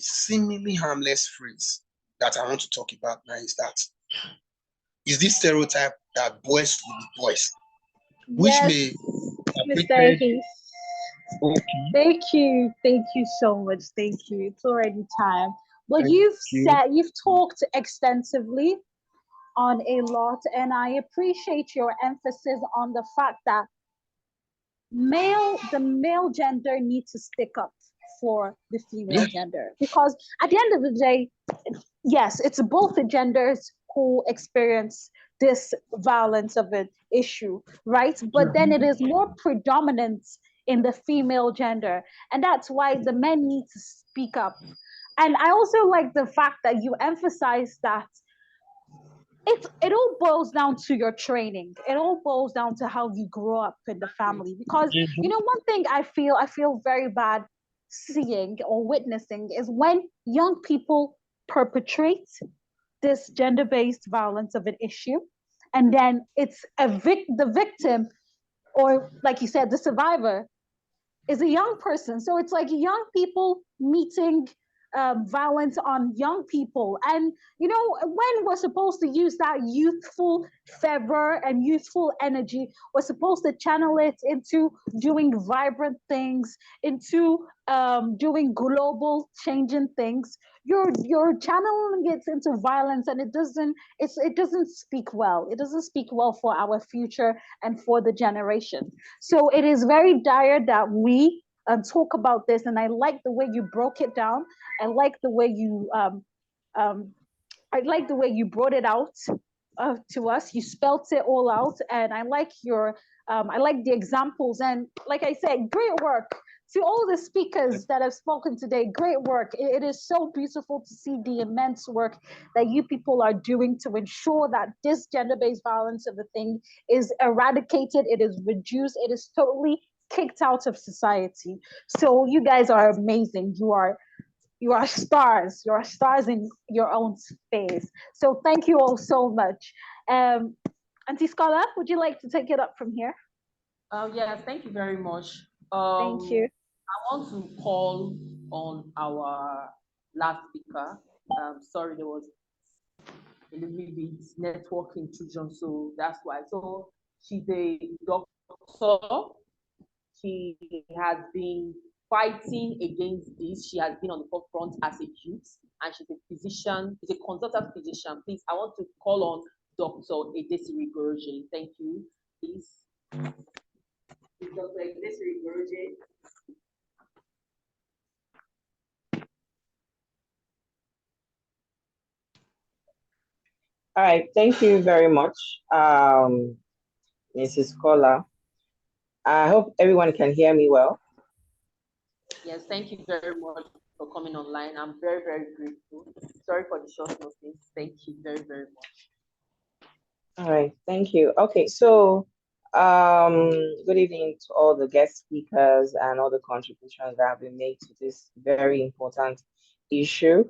seemingly harmless phrase that I want to talk about now is this stereotype that boys will be boys, which Yes, may Mr. Hayes. okay. Thank you so much. Thank you. It's already time. Well, Thank you. you've talked extensively on a lot, and I appreciate your emphasis on the fact that the male gender needs to stick up for the female gender, because at the end of the day, yes, it's both the genders who experience this violence of an issue, right? But then it is more predominant in the female gender, and that's why the men need to speak up. And I also like the fact that you emphasize that it all boils down to your training. It all boils down to how you grow up in the family. Because one thing I feel very bad seeing or witnessing is when young people perpetrate this gender-based violence of an issue, and then it's the victim, or like you said, the survivor is a young person. So it's like young people meeting violence on young people. And, when we're supposed to use that youthful fervor and youthful energy, we're supposed to channel it into doing vibrant things, into doing global changing things. You're channeling it into violence, and it doesn't speak well. It doesn't speak well for our future and for the generation. So it is very dire that we talk about this, and I like the way you broke it down. I like the way you brought it out to us. You spelt it all out, and I like the examples. And like I said, great work to all the speakers that have spoken today. Great work. It is so beautiful to see the immense work that you people are doing to ensure that this gender-based violence of the thing is eradicated, it is reduced, it is totally kicked out of society. So you guys are amazing. You are stars. You are stars in your own space. So thank you all so much. Auntie Scholar, would you like to take it up from here? Yes, thank you very much. Thank you. I want to call on our last speaker. Sorry, there was a little bit network intrusion, so that's why. So she's a doctor. She has been fighting against this. She has been on the forefront as a youth, and she's a physician, she's a consultant physician. Please, I want to call on Dr. Edesiri Goroje. Thank you. Please. Dr. Edesiri Goroje. All right, thank you very much, Mrs. Kola. I hope everyone can hear me well. Yes, thank you very much for coming online. I'm very, very grateful. Sorry for the short notice. Thank you very, very much. All right, thank you. Okay, so good evening to all the guest speakers and all the contributions that have been made to this very important issue.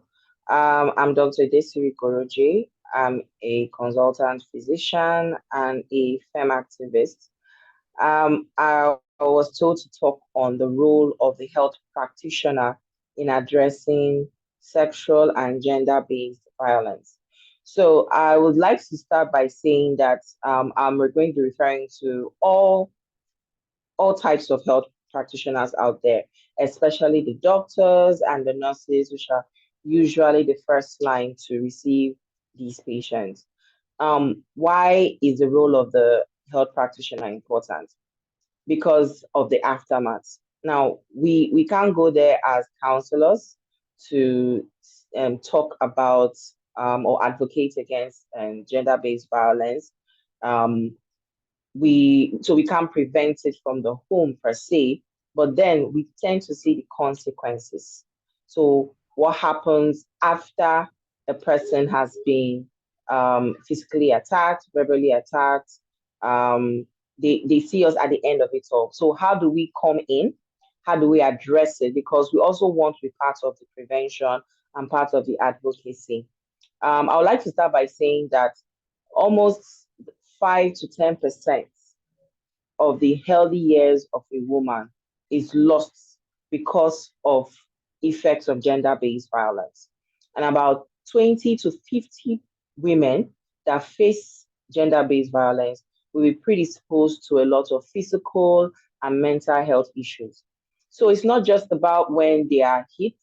I'm Dr. Desiri Goroje. I'm a consultant physician and a femme activist. I was told to talk on the role of the health practitioner in addressing sexual and gender-based violence. So I would like to start by saying that I'm going to be referring to all types of health practitioners out there, especially the doctors and the nurses, which are usually the first line to receive these patients. Why is the role of the health practitioner important? Because of the aftermath. Now, we can't go there as counselors to talk about or advocate against gender-based violence. So we can't prevent it from the home per se, but then we tend to see the consequences. So what happens after a person has been physically attacked, verbally attacked? They see us at the end of it all. So how do we come in? How do we address it? Because we also want to be part of the prevention and part of the advocacy. I would like to start by saying that almost 5 to 10% of the healthy years of a woman is lost because of effects of gender-based violence. And about 20 to 50 women that face gender-based violence will be predisposed to a lot of physical and mental health issues. So it's not just about when they are hit,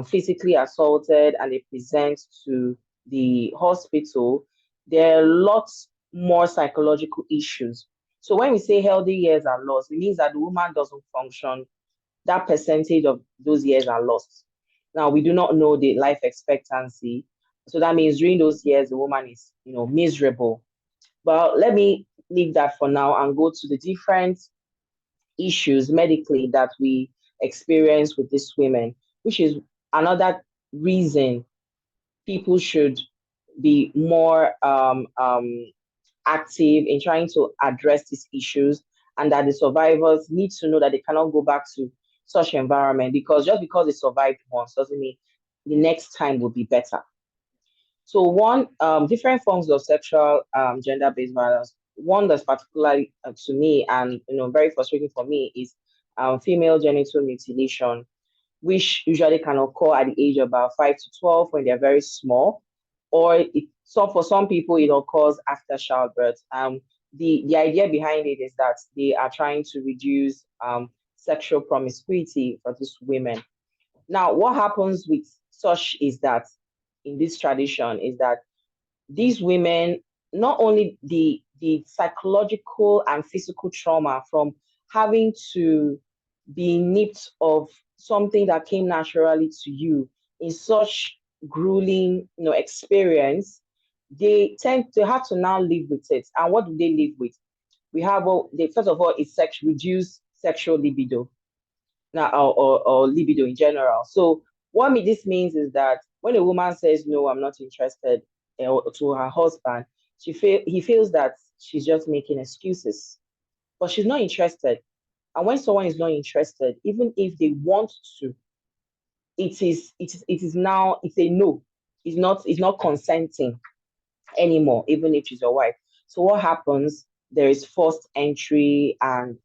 physically assaulted, and they present to the hospital. There are lots more psychological issues. So when we say healthy years are lost, it means that the woman doesn't function. That percentage of those years are lost. Now, we do not know the life expectancy. So that means during those years, the woman is, miserable. But let me leave that for now and go to the different issues medically that we experience with these women, which is another reason people should be more active in trying to address these issues, and that the survivors need to know that they cannot go back to such environment, because just because they survived once doesn't mean the next time will be better. So one, different forms of sexual gender-based violence. One that's particularly to me and very frustrating for me is female genital mutilation, which usually can occur at the age of about 5 to 12 when they're very small, or for some people it occurs after childbirth. The idea behind it is that they are trying to reduce sexual promiscuity for these women. Now, what happens with such is that in this tradition is that these women, not only the psychological and physical trauma from having to be nipped of something that came naturally to you in such grueling experience, they have to now live with it. And what do they live with? We have, first of all, is reduced sexual libido, now or libido in general. So what this means is that when a woman says no, I'm not interested, to her husband, he feels that she's just making excuses, but she's not interested. And when someone is not interested, even if they want to, it is now, it's a no. It's not consenting anymore, even if she's your wife. So what happens? There is forced entry and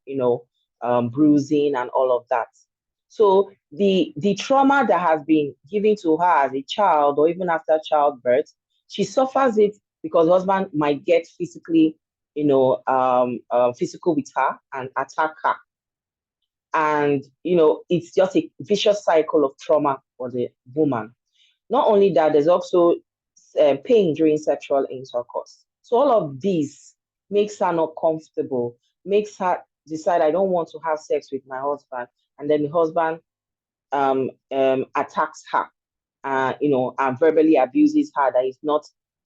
bruising and all of that. So the trauma that has been given to her as a child or even after childbirth, she suffers it because husband might get physically, physical with her and attack her. And, it's just a vicious cycle of trauma for the woman. Not only that, there's also pain during sexual intercourse. So all of this makes her not comfortable, makes her decide, I don't want to have sex with my husband. And then the husband attacks her, and verbally abuses her, that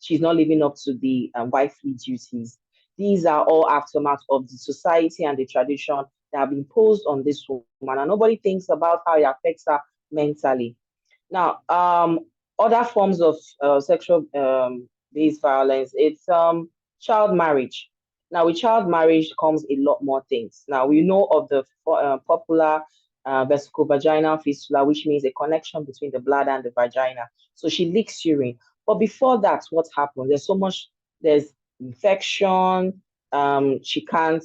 she's not living up to the wifely duties. These are all aftermath of the society and the tradition that have been imposed on this woman, and nobody thinks about how it affects her mentally. Now, other forms of sexual based violence, it's child marriage. Now, with child marriage comes a lot more things. Now, we know of the popular vesicovaginal fistula, which means a connection between the bladder and the vagina. So she leaks urine. But before that, what happens? There's infection. She can't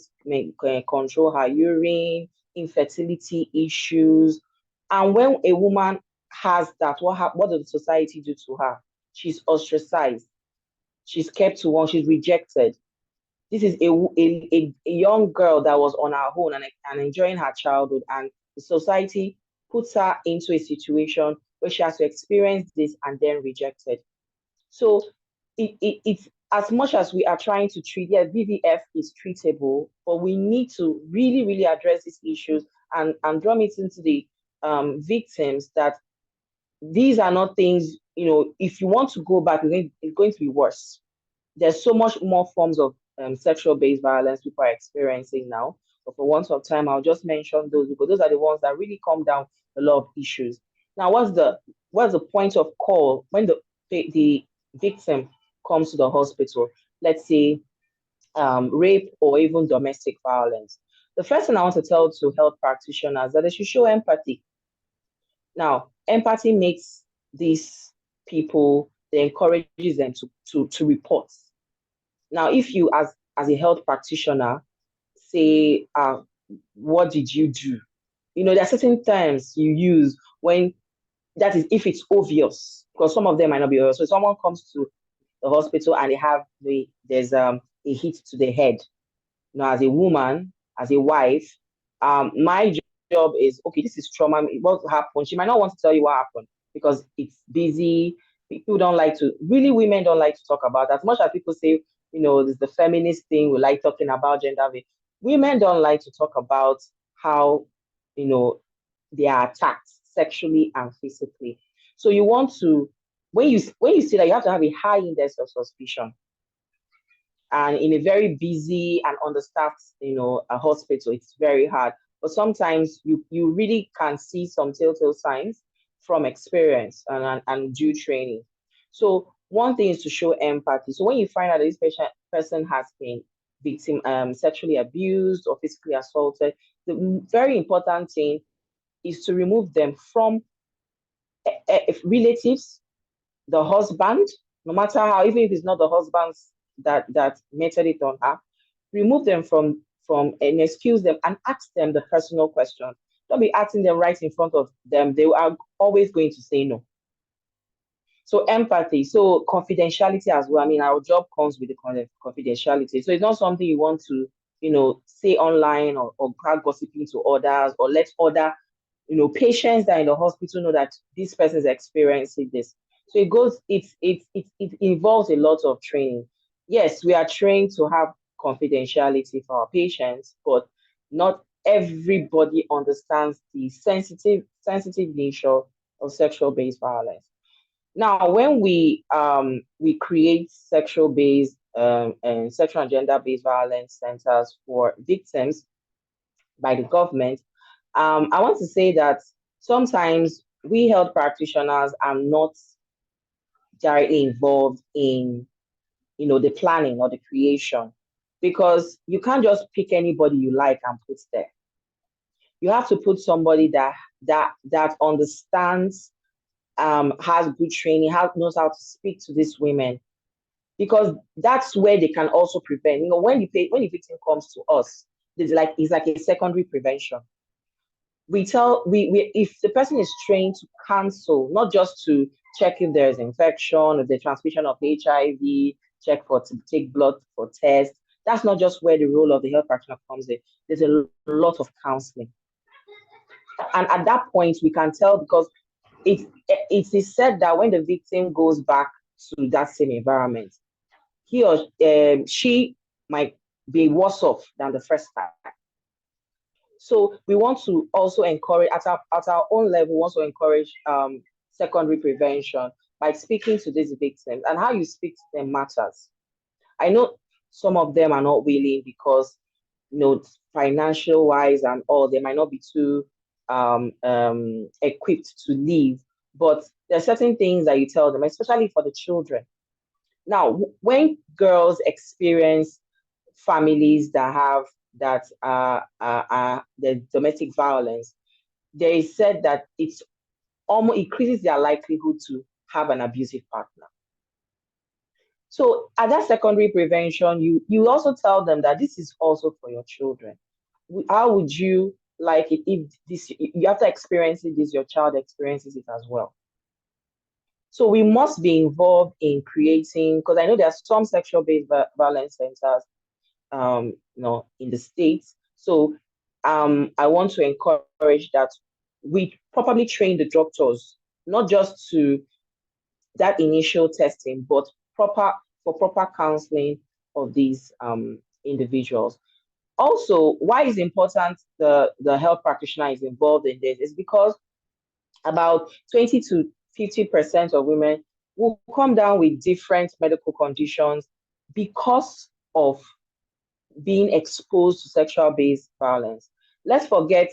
control her urine, infertility issues. And when a woman has that, what does the society do to her? She's ostracized. She's kept to one. She's rejected. this is a young girl that was on her own and enjoying her childhood, and the society puts her into a situation where she has to experience this and then reject it. So it's as much as we are trying to treat, yeah, VVF is treatable, but we need to really, really address these issues and drum it into the victims that these are not things, if you want to go back, it's going to be worse. There's so much more forms of sexual-based violence people are experiencing now. But for want of time, I'll just mention those because those are the ones that really come down a lot of issues. Now, what's the point of call when the victim comes to the hospital? Let's say rape or even domestic violence. The first thing I want to tell to health practitioners that they should show empathy. Now, empathy makes these people, they encourages them to report. Now, if you as a health practitioner say, what did you do? There are certain terms you use when that is if it's obvious, because some of them might not be obvious. So someone comes to the hospital and there's a hit to the head. Now, as a woman, as a wife, my job is, okay, this is trauma. What happened? She might not want to tell you what happened because it's busy. People don't like to, really, women don't like to talk about that. As much as people say, there's the feminist thing, we like talking about gender. Women don't like to talk about how, they are attacked sexually and physically. So you want to, when you see that, you have to have a high index of suspicion. And in a very busy and understaffed, a hospital, it's very hard. But sometimes you really can see some telltale signs from experience and due training. So one thing is to show empathy. So when you find out that this person has been sexually abused or physically assaulted, the very important thing is to remove them from relatives, the husband, no matter how, even if it's not the husband's that meted it on her, remove them from and excuse them and ask them the personal questions. Don't be asking them right in front of them. They are always going to say no. So empathy, so confidentiality as well. I mean, our job comes with the confidentiality. So it's not something you want to, say online or crowd gossiping to others or let other, patients that are in the hospital know that this person is experiencing this. So it involves a lot of training. Yes, we are trained to have confidentiality for our patients, but not everybody understands the sensitive nature of sexual-based violence. Now, when we create sexual-based and sexual and gender-based violence centers for victims by the government, I want to say that sometimes we health practitioners are not directly involved in the planning or the creation, because you can't just pick anybody you like and put there. You have to put somebody that understands, has good training, knows how to speak to these women, because that's where they can also prevent. When the victim comes to us, it's like a secondary prevention. We if the person is trained to counsel, not just to check if there's infection, or the transmission of HIV, take blood for tests. That's not just where the role of the health practitioner comes in. There's a lot of counseling. And at that point, we can tell, because it is said that when the victim goes back to that same environment, he or she might be worse off than the first time. So we want to also encourage, at our own level, we want to encourage secondary prevention by speaking to these victims, and how you speak to them matters. I know some of them are not willing because, financial wise and all, they might not be too equipped to leave, but there are certain things that you tell them, especially for the children. Now, when girls experience families that have the domestic violence, they said that it increases their likelihood to have an abusive partner. So at that secondary prevention, you also tell them that this is also for your children. How would you like it if you after experiencing this, your child experiences it as well? So we must be involved in creating, because I know there are some sexual-based violence centers in the States. So I want to encourage that we properly train the doctors, not just to that initial testing, but proper counseling of these individuals. Also, why is important the health practitioner is involved in this is because about 20 to 50% of women will come down with different medical conditions because of being exposed to sexual-based violence. Let's forget,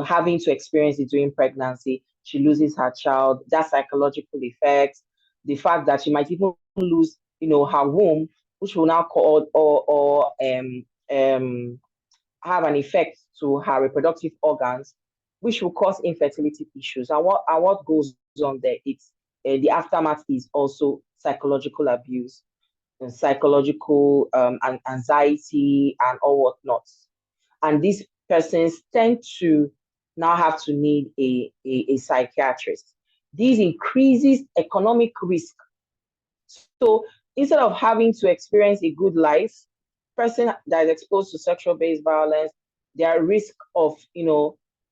having to experience it during pregnancy. She loses her child, that psychological effect, the fact that she might even lose, her womb, which will now cause or have an effect to her reproductive organs, which will cause infertility issues. And what goes on there? It's the aftermath is also psychological abuse and psychological and anxiety and all whatnot. And these persons tend to now have to need a psychiatrist. This increases economic risk. So instead of having to experience a good life, person that is exposed to sexual-based violence, their risk of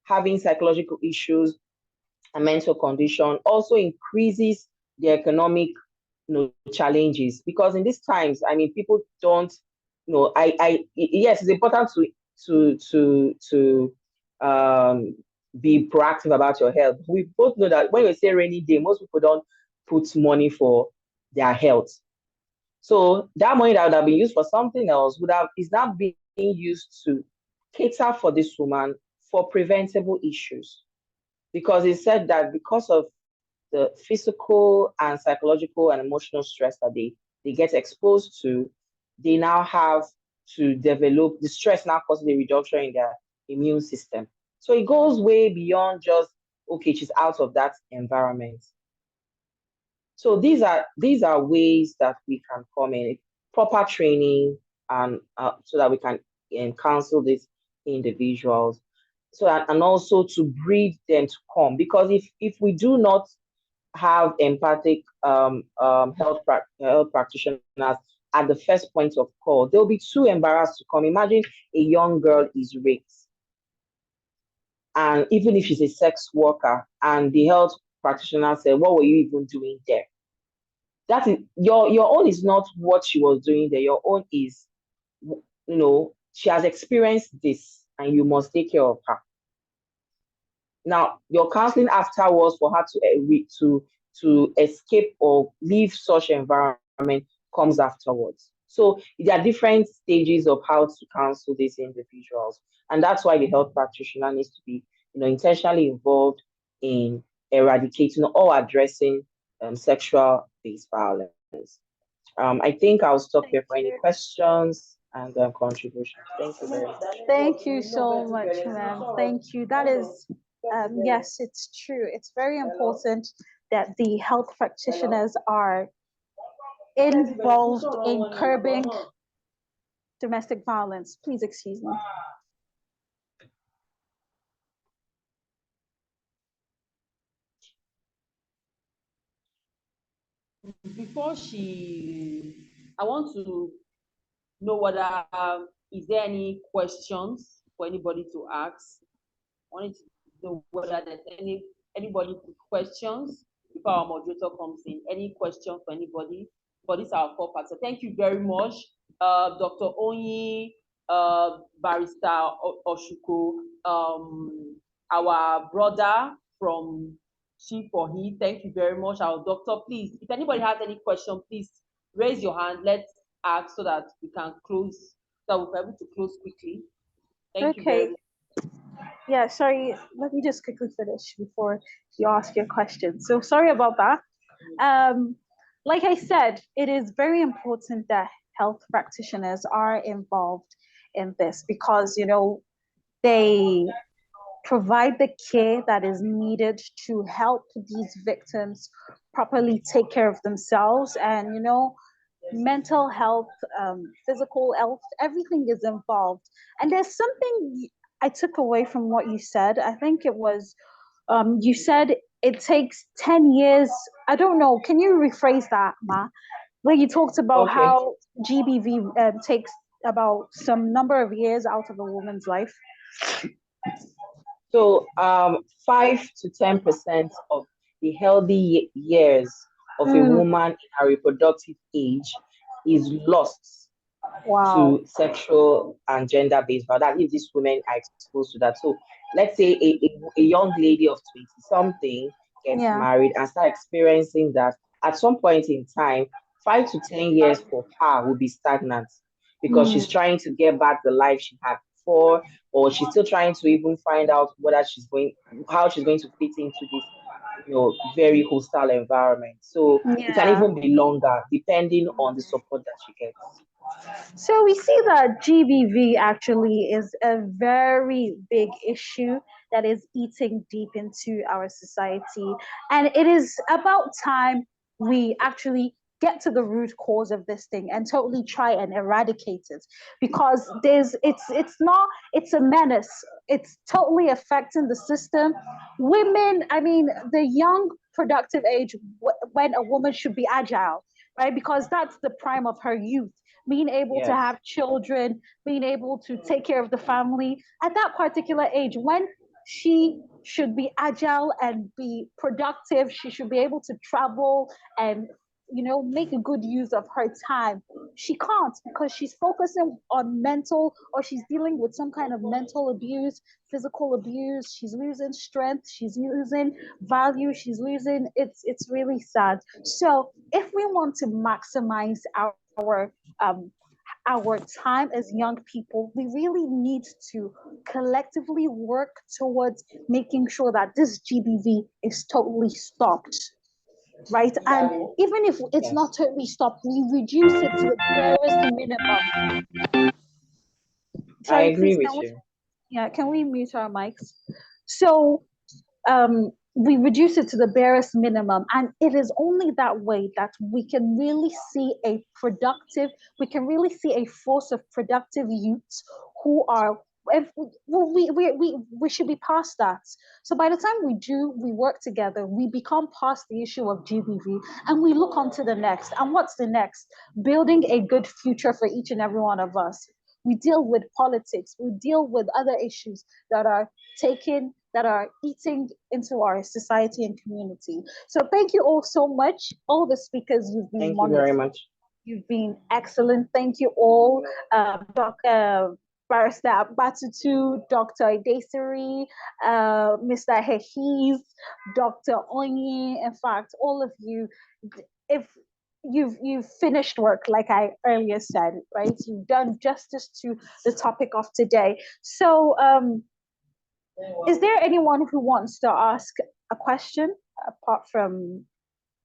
having psychological issues and mental condition also increases the economic challenges, because in these times, I mean, people don't yes, it's important to be proactive about your health. We both know that when we say rainy day, most people don't put money for their health. So that money that would have been used for something else is now being used to cater for this woman for preventable issues, because it said that because of the physical and psychological and emotional stress that they get exposed to, they now have to develop, the stress now causes a reduction in their immune system. So it goes way beyond just, okay, she's out of that environment. So these are ways that we can come in, proper training, and so that we can counsel these individuals, and also to breed them to come. Because if we do not have empathic health practitioners at the first point of call, they'll be too embarrassed to come. Imagine a young girl is raped, and even if she's a sex worker, and the health practitioner said, "What were you even doing there?" That is your own is not what she was doing there. Your own is, she has experienced this, and you must take care of her. Now, your counseling afterwards for her to escape or leave such environment comes afterwards. So there are different stages of how to counsel these individuals, and that's why the health practitioner needs to be, intentionally involved in eradicating or addressing sexual-based violence. I think I'll stop here for any questions and contributions. Thank you very much. Thank you so much, ma'am. Thank you. That is, yes, it's true. It's very important that the health practitioners are involved in curbing domestic violence. Please excuse me. Before I want to know whether is there any questions for anybody to ask. I wanted to know whether there's anybody with questions before our moderator comes in. Any question for anybody for this our four parts? So thank you very much, Dr. Onyi, Barrister Oshuko, our brother from Chief for he. Thank you very much, our doctor. Please, if anybody has any question, please raise your hand. Let's ask so that we can close, so we'll be able to close quickly. Thank you very much. Yeah, sorry, let me just quickly finish before you ask your question. So sorry about that. Like I said, it is very important that health practitioners are involved in this because, they provide the care that is needed to help these victims properly take care of themselves. And, mental health, physical health, everything is involved. And there's something I took away from what you said. I think it was, you said it takes 10 years. I don't know. Can you rephrase that, Ma? Where you talked about how GBV takes about some number of years out of a woman's life? So 5 to 10% of the healthy years of a woman in her reproductive age is lost Wow. to sexual and gender-based violence. That if these women are exposed to that. So let's say a young lady of 20 something gets Yeah. married and start experiencing that at some point in time, 5 to 10 years for her will be stagnant because she's trying to get back the life she had before, or she's still trying to even find out how she's going to fit into this, very hostile environment. So it can Yeah. even be longer depending on the support that she gets. So we see that GBV actually is a very big issue that is eating deep into our society. And it is about time we actually get to the root cause of this thing and totally try and eradicate it, because it's a menace. It's totally affecting the system. Women, I mean, the young productive age when a woman should be agile, right? Because that's the prime of her youth, being able to have children, being able to take care of the family at that particular age when she should be agile and be productive. She should be able to travel and make a good use of her time. She can't, because she's focusing on mental, or she's dealing with some kind of mental abuse, physical abuse. She's losing strength, she's losing value, she's losing, it's really sad. So if we want to maximize our time as young people, we really need to collectively work towards making sure that this GBV is totally stopped, right? And even if it's not totally stopped, we reduce it to the barest minimum. I Sorry, agree please, with you. can we mute our mics? So we reduce it to the barest minimum, and it is only that way that we can really see a force of productive youths who are, we should be past that. So by the time we work together, we become past the issue of GBV, and we look on to the next. And what's the next? Building a good future for each and every one of us. We deal with politics, we deal with other issues that are eating into our society and community. So thank you all so much. All the speakers, you've been wonderful. Thank you very much. You've been excellent. Thank you all. Dr. Barrister Batutu, Dr. Desiri, Mr. Hehiz, Dr. Onyi, in fact, all of you, if you've finished work, like I earlier said, right? You've done justice to the topic of today. So is there anyone who wants to ask a question apart from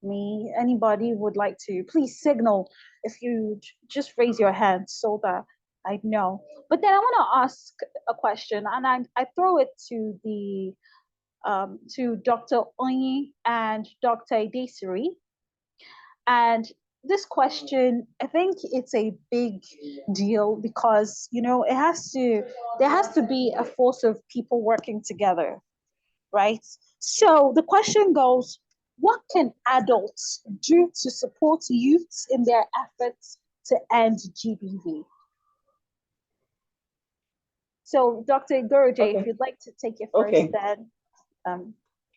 me? Anybody would like to? Please signal if you just raise your hand so that I know. But then I want to ask a question, and I throw it to Dr. Onyi and Dr. Desiri. And this question, I think it's a big deal because there has to be a force of people working together, right? So the question goes, what can adults do to support youths in their efforts to end GBV? So Dr. Goroje, if you'd like to take it first, then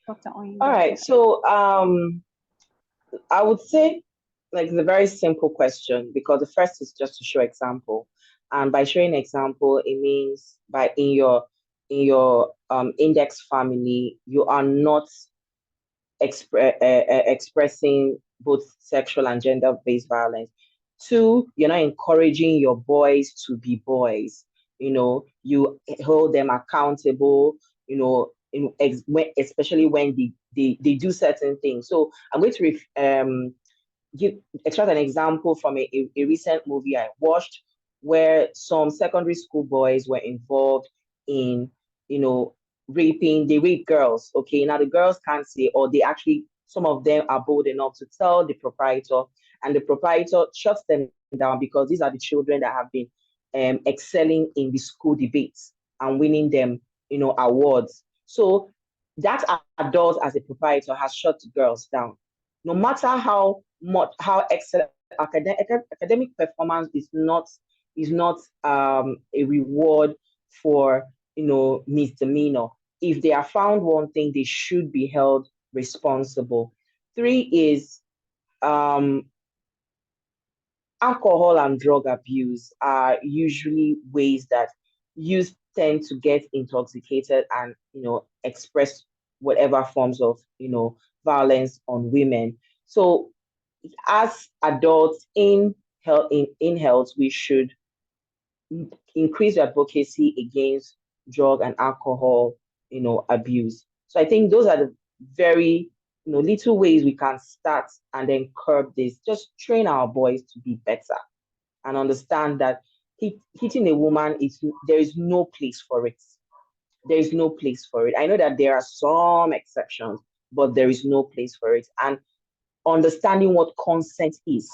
Dr. Onyi. All right, so I would say, it's a very simple question, because the first is just to show example, and by showing example, it means in your index family, you are not expressing both sexual and gender-based violence. 2, you're not encouraging your boys to be boys. You hold them accountable. Especially when they do certain things. So I'm going to extract an example from a recent movie I watched, where some secondary school boys were involved in, raping. They rape girls. Okay, now the girls can't say, or some of them are bold enough to tell the proprietor, and the proprietor shuts them down, because these are the children that have been excelling in the school debates and winning them, awards. So that adult, as a proprietor, has shut the girls down. No matter how excellent academic performance is not, is not a reward for, misdemeanor. If they are found wanting, they should be held responsible. 3 is alcohol and drug abuse are usually ways that youth tend to get intoxicated and, express whatever forms of, violence on women. So as adults in health, we should increase advocacy against drug and alcohol, abuse. So I think those are the very, little ways we can start and then curb this. Just train our boys to be better and understand that hitting a woman there is no place for it. There is no place for it. I know that there are some exceptions, but there is no place for it. And understanding what consent is.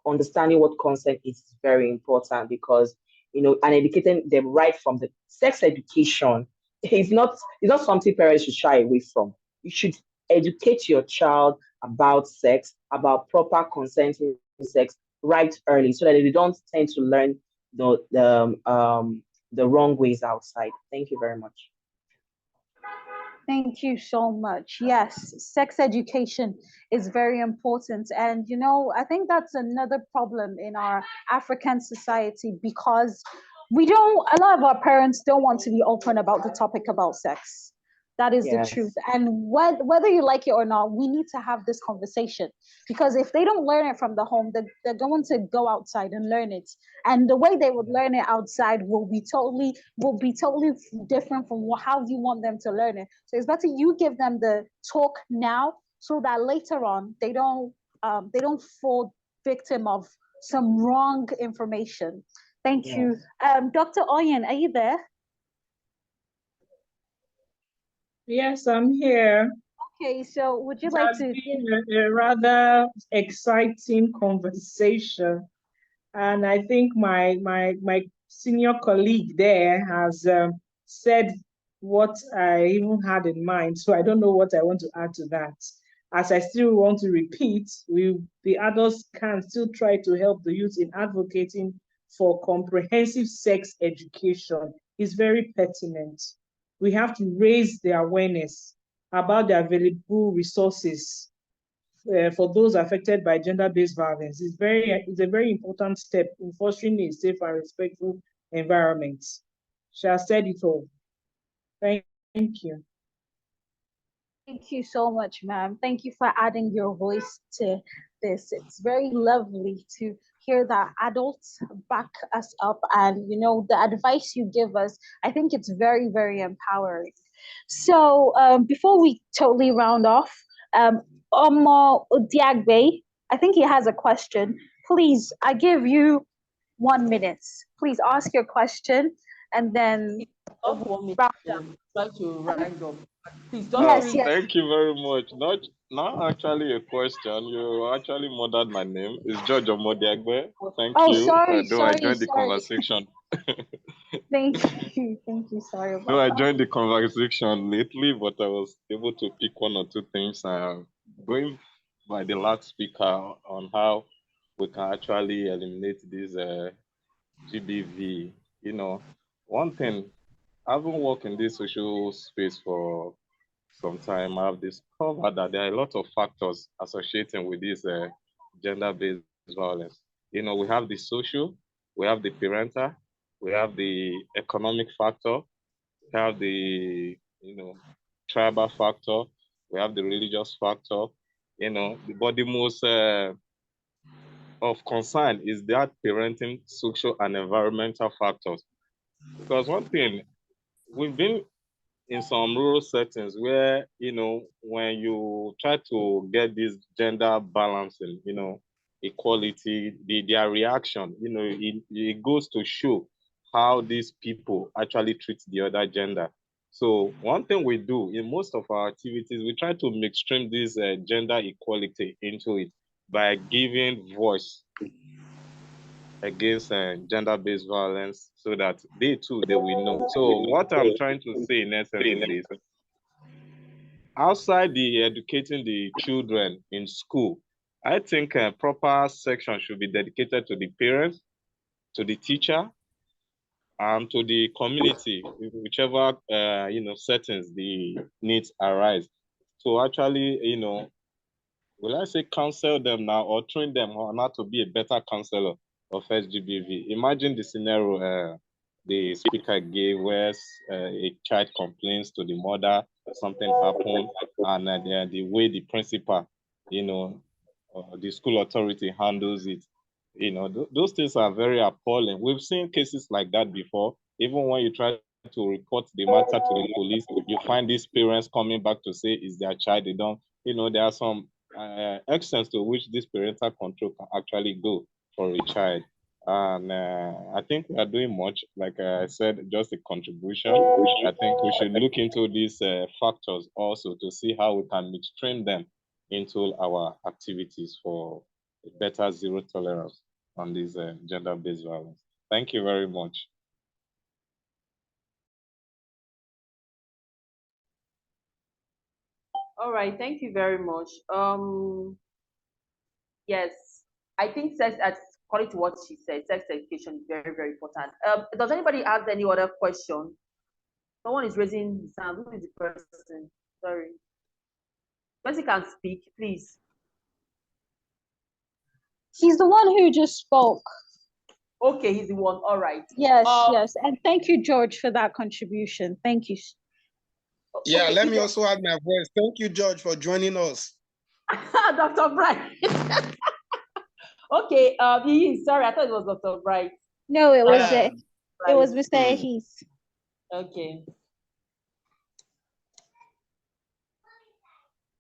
Understanding what consent is very important because, and educating them right from the sex education is not something parents should shy away from. You should educate your child about sex, about proper consenting sex right early so that they don't tend to learn the wrong ways outside. Thank you very much. Thank you so much. Yes, sex education is very important. And, I think that's another problem in our African society because a lot of our parents don't want to be open about the topic about sex. That is the truth. And whether you like it or not, we need to have this conversation because if they don't learn it from the home, they're going to go outside and learn it. And the way they would learn it outside will be totally different from how you want them to learn it. So it's better you give them the talk now so that later on they don't fall victim of some wrong information. Thank you. Dr. Oyen, are you there? Yes, I'm here. Okay, so would you It like has to been a rather exciting conversation, and I think my senior colleague there has said what I even had in mind. So I don't know what I want to add to that. As I still want to repeat, the adults can still try to help the youth in advocating for comprehensive sex education. It's very pertinent. We have to raise the awareness about the available resources for those affected by gender-based violence. It's a very important step in fostering a safe and respectful environment. She has said it all. Thank you. Thank you so much, ma'am. Thank you for adding your voice to this. It's very lovely to hear that adults back us up and, the advice you give us, I think it's very, very empowering. So before we totally round off, Omo Odiagbe, I think he has a question. Please, I give you 1 minute. Please ask your question and then Not 1 minute. Try to round up. Please don't Yes. Thank you very much. Not actually a question. You actually murdered my name. It's George Omodiagbe. Thank you. Sorry. I joined the conversation. Thank you. Sorry about No, I that. joined the conversation lately, but I was able to pick 1 or 2 things. Going by the last speaker on how we can actually eliminate this GBV. One thing, having worked in this social space for some time, I've discovered that there are a lot of factors associated with this gender-based violence. We have the social, we have the parental, we have the economic factor, we have the tribal factor, we have the religious factor. But the most of concern is that parenting, social, and environmental factors. Because one thing, we've been in some rural settings where, when you try to get this gender balancing, equality, their reaction, it goes to show how these people actually treat the other gender. So one thing we do in most of our activities, we try to mainstream this gender equality into it by giving voice against gender-based violence so that they will know. So what I'm trying to say in essence is this: outside the educating the children in school, I think a proper section should be dedicated to the parents, to the teacher, and to the community, whichever settings the needs arise. To actually, will I say counsel them now or train them on how to be a better counselor of SGBV? Imagine the scenario the speaker gave where a child complains to the mother, something happened, and the way the principal, the school authority handles it. Those things are very appalling. We've seen cases like that before. Even when you try to report the matter to the police, you find these parents coming back to say it's their child. They don't, there are some extents to which this parental control can actually go for a child. And I think we are doing much. Like I said, just a contribution. I think we should look into these factors also to see how we can midstream them into our activities for a better zero tolerance on this gender-based violence. Thank you very much. All right, thank you very much. Yes, I think sex, according to what she said, sex education is very, very important. Does anybody have any other question? Someone is raising his hand. Who is the person? Sorry. Person can speak, please. He's the one who just spoke. Okay, he's the one. All right. Yes, yes. And thank you, George, for that contribution. Thank you. Yeah, okay, let me also add my voice. Thank you, George, for joining us. Dr. Bright. Okay, sorry, I thought it was Dr. Bright. No, it was Mr. Ahis. Okay.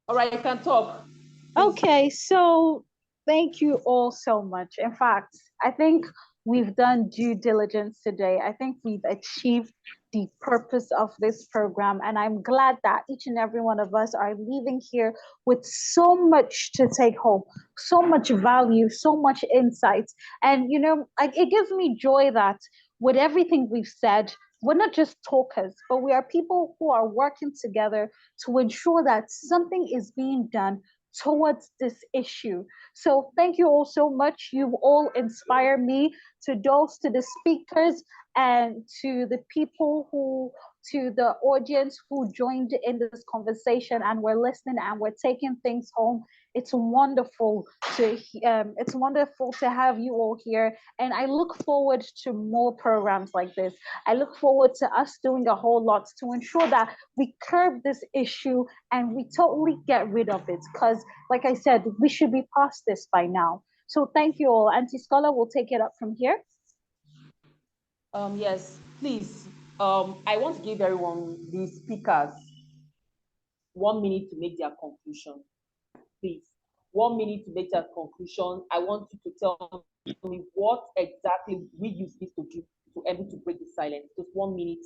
All right, you can talk. Okay, so thank you all so much. In fact, I think we've done due diligence today. I think we've achieved the purpose of this program, and I'm glad that each and every one of us are leaving here with so much to take home, so much value, so much insight. And it gives me joy that with everything we've said, we're not just talkers, but we are people who are working together to ensure that something is being done towards this issue. So thank you all so much. You've all inspired me, to the speakers and to the people to the audience who joined in this conversation and were listening and were taking things home. It's wonderful to have you all here, and I look forward to more programs like this. I look forward to us doing a whole lot to ensure that we curb this issue and we totally get rid of it, because like I said, we should be past this by now. So thank you all. Auntie Scholar will take it up from here. Yes, please. I want to give everyone, the speakers, 1 minute to make their conclusion. Please, 1 minute to make their conclusion. I want you to tell me what exactly we use this to do to able to break the silence. Just 1 minute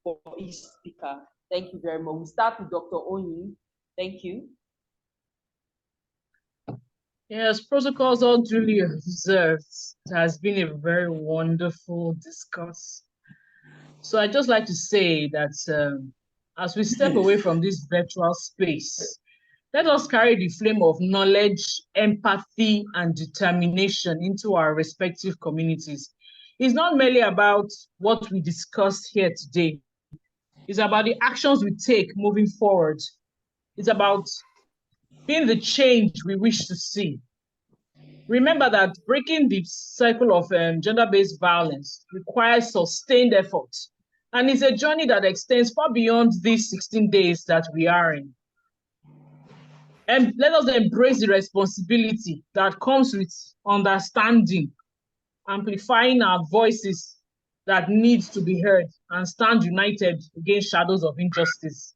for each speaker. Thank you very much. We'll start with Dr. Onyi. Thank you. Yes, protocols all duly observed. It has been a very wonderful discourse. So I'd just like to say that as we step away from this virtual space, let us carry the flame of knowledge, empathy, and determination into our respective communities. It's not merely about what we discussed here today. It's about the actions we take moving forward. It's about being the change we wish to see. Remember that breaking the cycle of gender-based violence requires sustained effort, and it's a journey that extends far beyond these 16 days that we are in. And let us embrace the responsibility that comes with understanding, amplifying our voices that need to be heard, and stand united against shadows of injustice.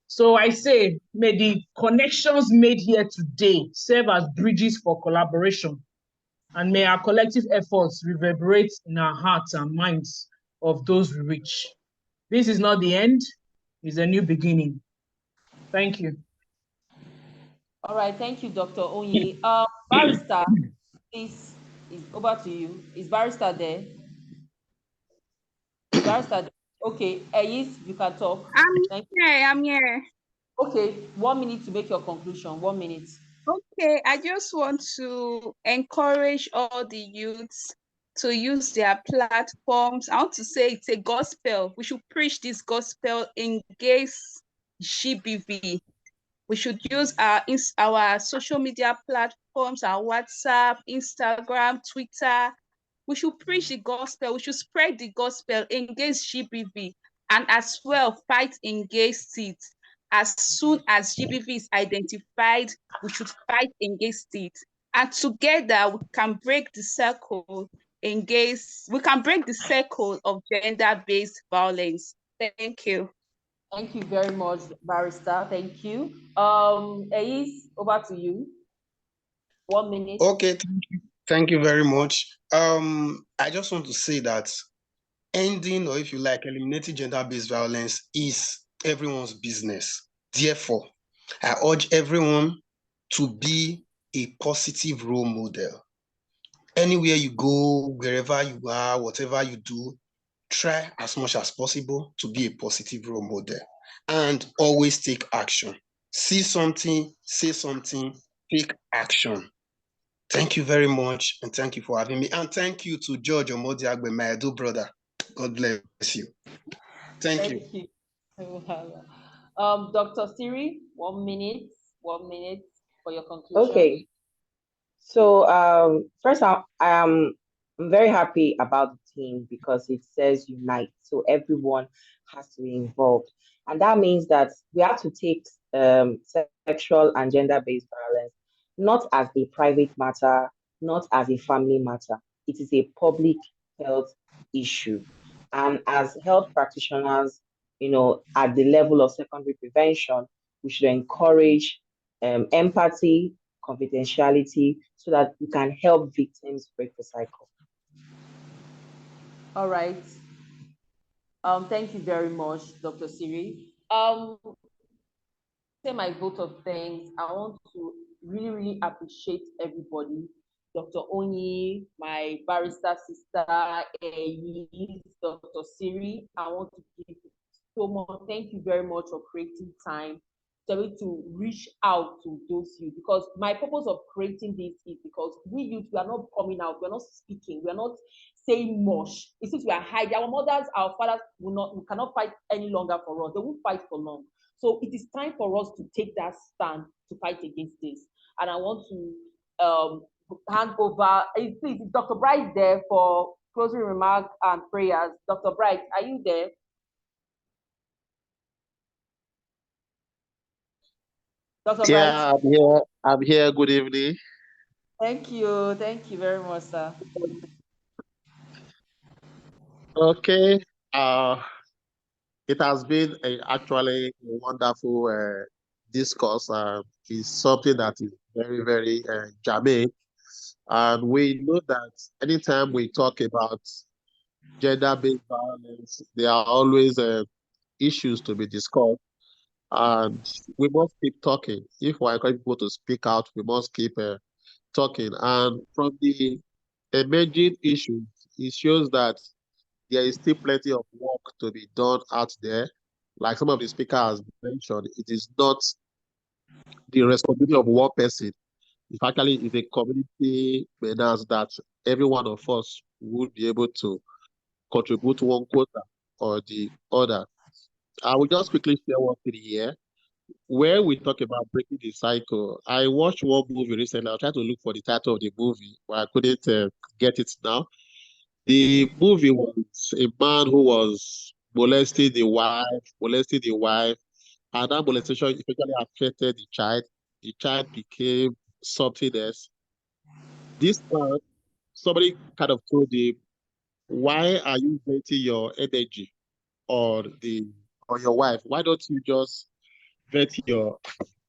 So I say, may the connections made here today serve as bridges for collaboration, and may our collective efforts reverberate in our hearts and minds of those we reach. This is not the end, it's a new beginning. Thank you. All right, thank you, Dr. Onyi. Barrister, please, over to you. Is Barrister there? Barrister there? Okay, Ayis, you can talk. I'm here. Okay, 1 minute to make your conclusion. 1 minute. Okay, I just want to encourage all the youths to use their platforms. I want to say it's a gospel. We should preach this gospel, engage GBV. We should use our social media platforms, our WhatsApp, Instagram, Twitter. We should preach the gospel. We should spread the gospel, engage GBV, and as well fight against it. As soon as GBV is identified, we should fight against it. And together we can break the circle, we can break the circle of gender-based violence. Thank you. Thank you very much, Barrister. Thank you. Ace, over to you. 1 minute. Okay, thank you very much. I just want to say that ending, or if you like, eliminating gender-based violence is everyone's business. Therefore, I urge everyone to be a positive role model. Anywhere you go, wherever you are, whatever you do, try as much as possible to be a positive role model and always take action. See something, say something, take action. Thank you very much, and thank you for having me. And thank you to George Omodiagbe, my Edo brother. God bless you. Thank you. Dr. Siri, 1 minute. 1 minute for your conclusion. Okay. So first, I am very happy about the team because it says unite. So everyone has to be involved. And that means that we have to take sexual and gender-based violence not as a private matter, not as a family matter. It is a public health issue. And as health practitioners, at the level of secondary prevention, we should encourage empathy, confidentiality, so that we can help victims break the cycle. All right. Thank you very much, Dr. Siri. Say my vote of thanks. I want to really appreciate everybody. Dr. Onyi, my barrister sister, Dr. Siri. I want to give so much. Thank you very much for creating time to reach out to those youth, because my purpose of creating this is because we youth, we are not coming out, we're not speaking, we're not saying much. It seems we are hiding. Our mothers, our fathers we cannot fight any longer for us. They won't fight for long. So it is time for us to take that stand to fight against this. And I want to hand over, please, Dr. Bright there for closing remarks and prayers. Dr. Bright, are you there? Dr. Yeah, Bright? I'm here. Good evening. Thank you very much, sir. Okay. It has been actually a wonderful discourse. It's something that is very, very germane. And we know that anytime we talk about gender-based violence, there are always issues to be discussed. And we must keep talking. If we are going people to speak out, we must keep talking. And from the emerging issues, it shows that there is still plenty of work to be done out there. Like some of the speakers mentioned, it is not the responsibility of one person. It actually is a community menace that every one of us would be able to contribute one quota or the other. I will just quickly share one thing here. Where we talk about breaking the cycle, I watched one movie recently. I tried to look for the title of the movie, but I couldn't get it now. The movie was a man who was molesting the wife, and that molestation eventually affected the child. The child became something else. This man, somebody kind of told him, why are you venting your energy on your wife? Why don't you just vent your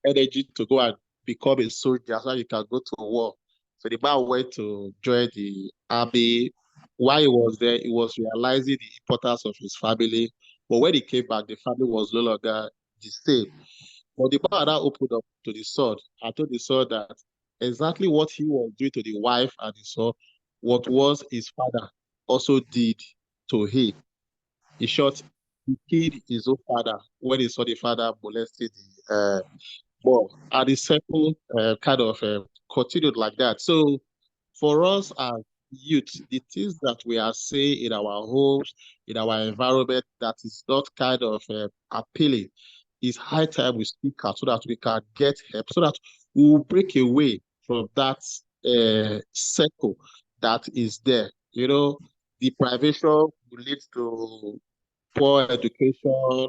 energy to go and become a soldier so you can go to war? So the man went to join the army. While he was there, he was realizing the importance of his family. But when he came back, the family was no longer the same. But the man now opened up to the son. I told the son that exactly what he was doing to the wife and the son, what was his father also did to him. In short, he killed his own father when he saw the father molested the boy. And the circle kind of continued like that. So for us as youth, the things that we are seeing in our homes, in our environment, that is not kind of appealing, it's high time we speak out so that we can get help, so that we will break away from that circle that is there. You know, deprivation will lead to poor education,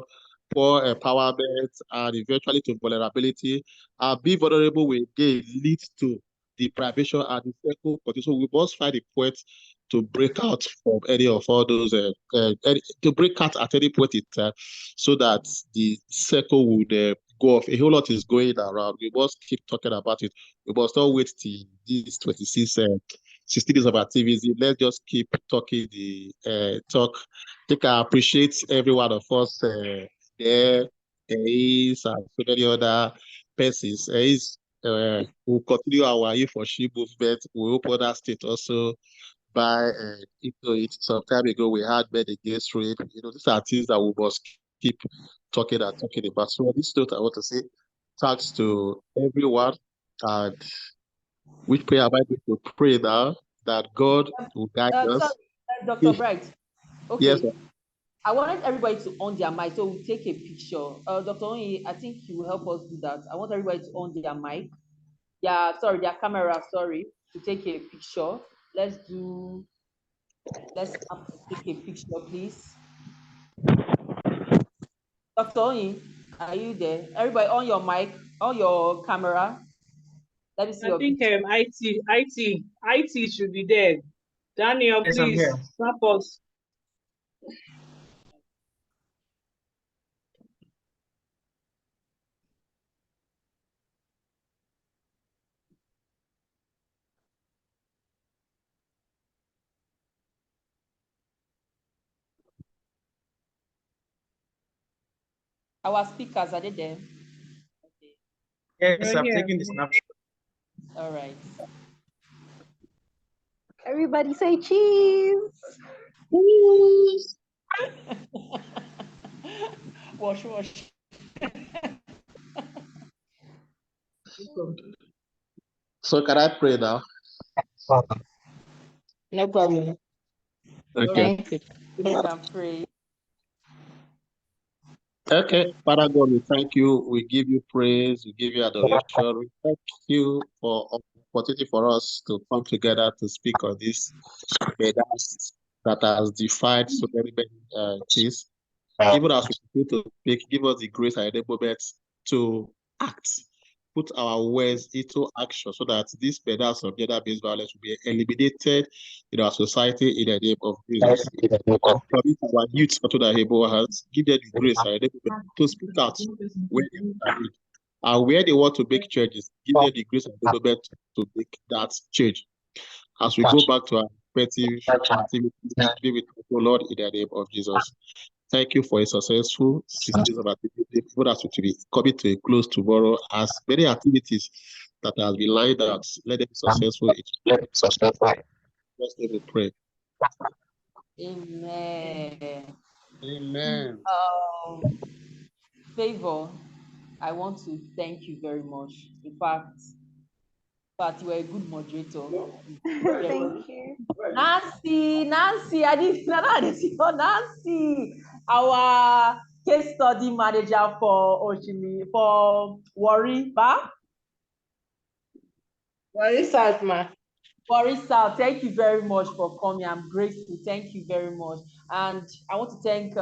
poor empowerment, and eventually to vulnerability. And being vulnerable will again lead to deprivation and the circle continues. So we must find a point to break out from any of all those, to break out at any point in time so that the circle would go off. A whole lot is going around. We must keep talking about it. We must not wait till these 60 days of activism. Let's just keep talking the talk. I think I appreciate every one of us there. There is and so many other persons. There is we'll continue our E4She movement. We hope other states also buy into it. Some time ago, we had men against rape. You know, these are things that we must keep talking and talking about. So on this note, I want to say thanks to everyone. And which prayer am I going to pray now? That God will guide us. Dr. Bright. Okay. Yes, sir. I wanted everybody to on their mic, so we'll take a picture. Dr. Onyi, I think you will help us do that. I want everybody to on their mic. Yeah, sorry, their camera, sorry, to take a picture. Let's take a picture, please. Dr. Onyi, are you there? Everybody on your mic, on your camera. Let me see I your think picture. IT should be there. Daniel, Yes, I'm please here. snap us. Our speakers, are they there? Okay. Yes, You're I'm here. taking the snapshot. All right. Everybody say cheese. Wash. So can I pray now? No problem. Okay. Thank you. You can pray. Okay, Father God, we thank you. We give you praise. We give you adoration. We thank you for opportunity for us to come together to speak on this matters that has defied so many things. Even as we continue to speak, give us the grace and enablement to act, put our words into action so that these pedals of gender-based violence will be eliminated in our society in the name of Jesus. Commit our youth onto the able hands, give them the grace and enablement to speak out where they are. And where they want to make changes, give them the grace and enablement to make that change. As we go back to our respective activities, be with us, Lord, in the name of Jesus. Thank you for a successful 6 days of activity. For us to be coming to a close tomorrow, as many activities that has been lined out, let them be successful. Let's let me pray. Amen. Amen. Favor, I want to thank you very much. In fact, you are a good moderator. Thank you. Nancy, I didn't know Nancy, our case study manager for Oshimi, for Warri, Very sad, ma. Warri South, thank you very much for coming. I'm grateful. Thank you very much. And I want to thank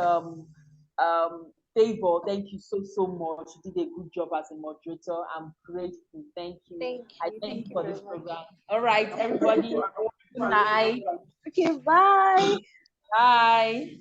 Favor. Thank you so much. You did a good job as a moderator. I'm grateful. Thank you. Thank you for this program. All right, everybody. Good night. Okay, bye. Bye.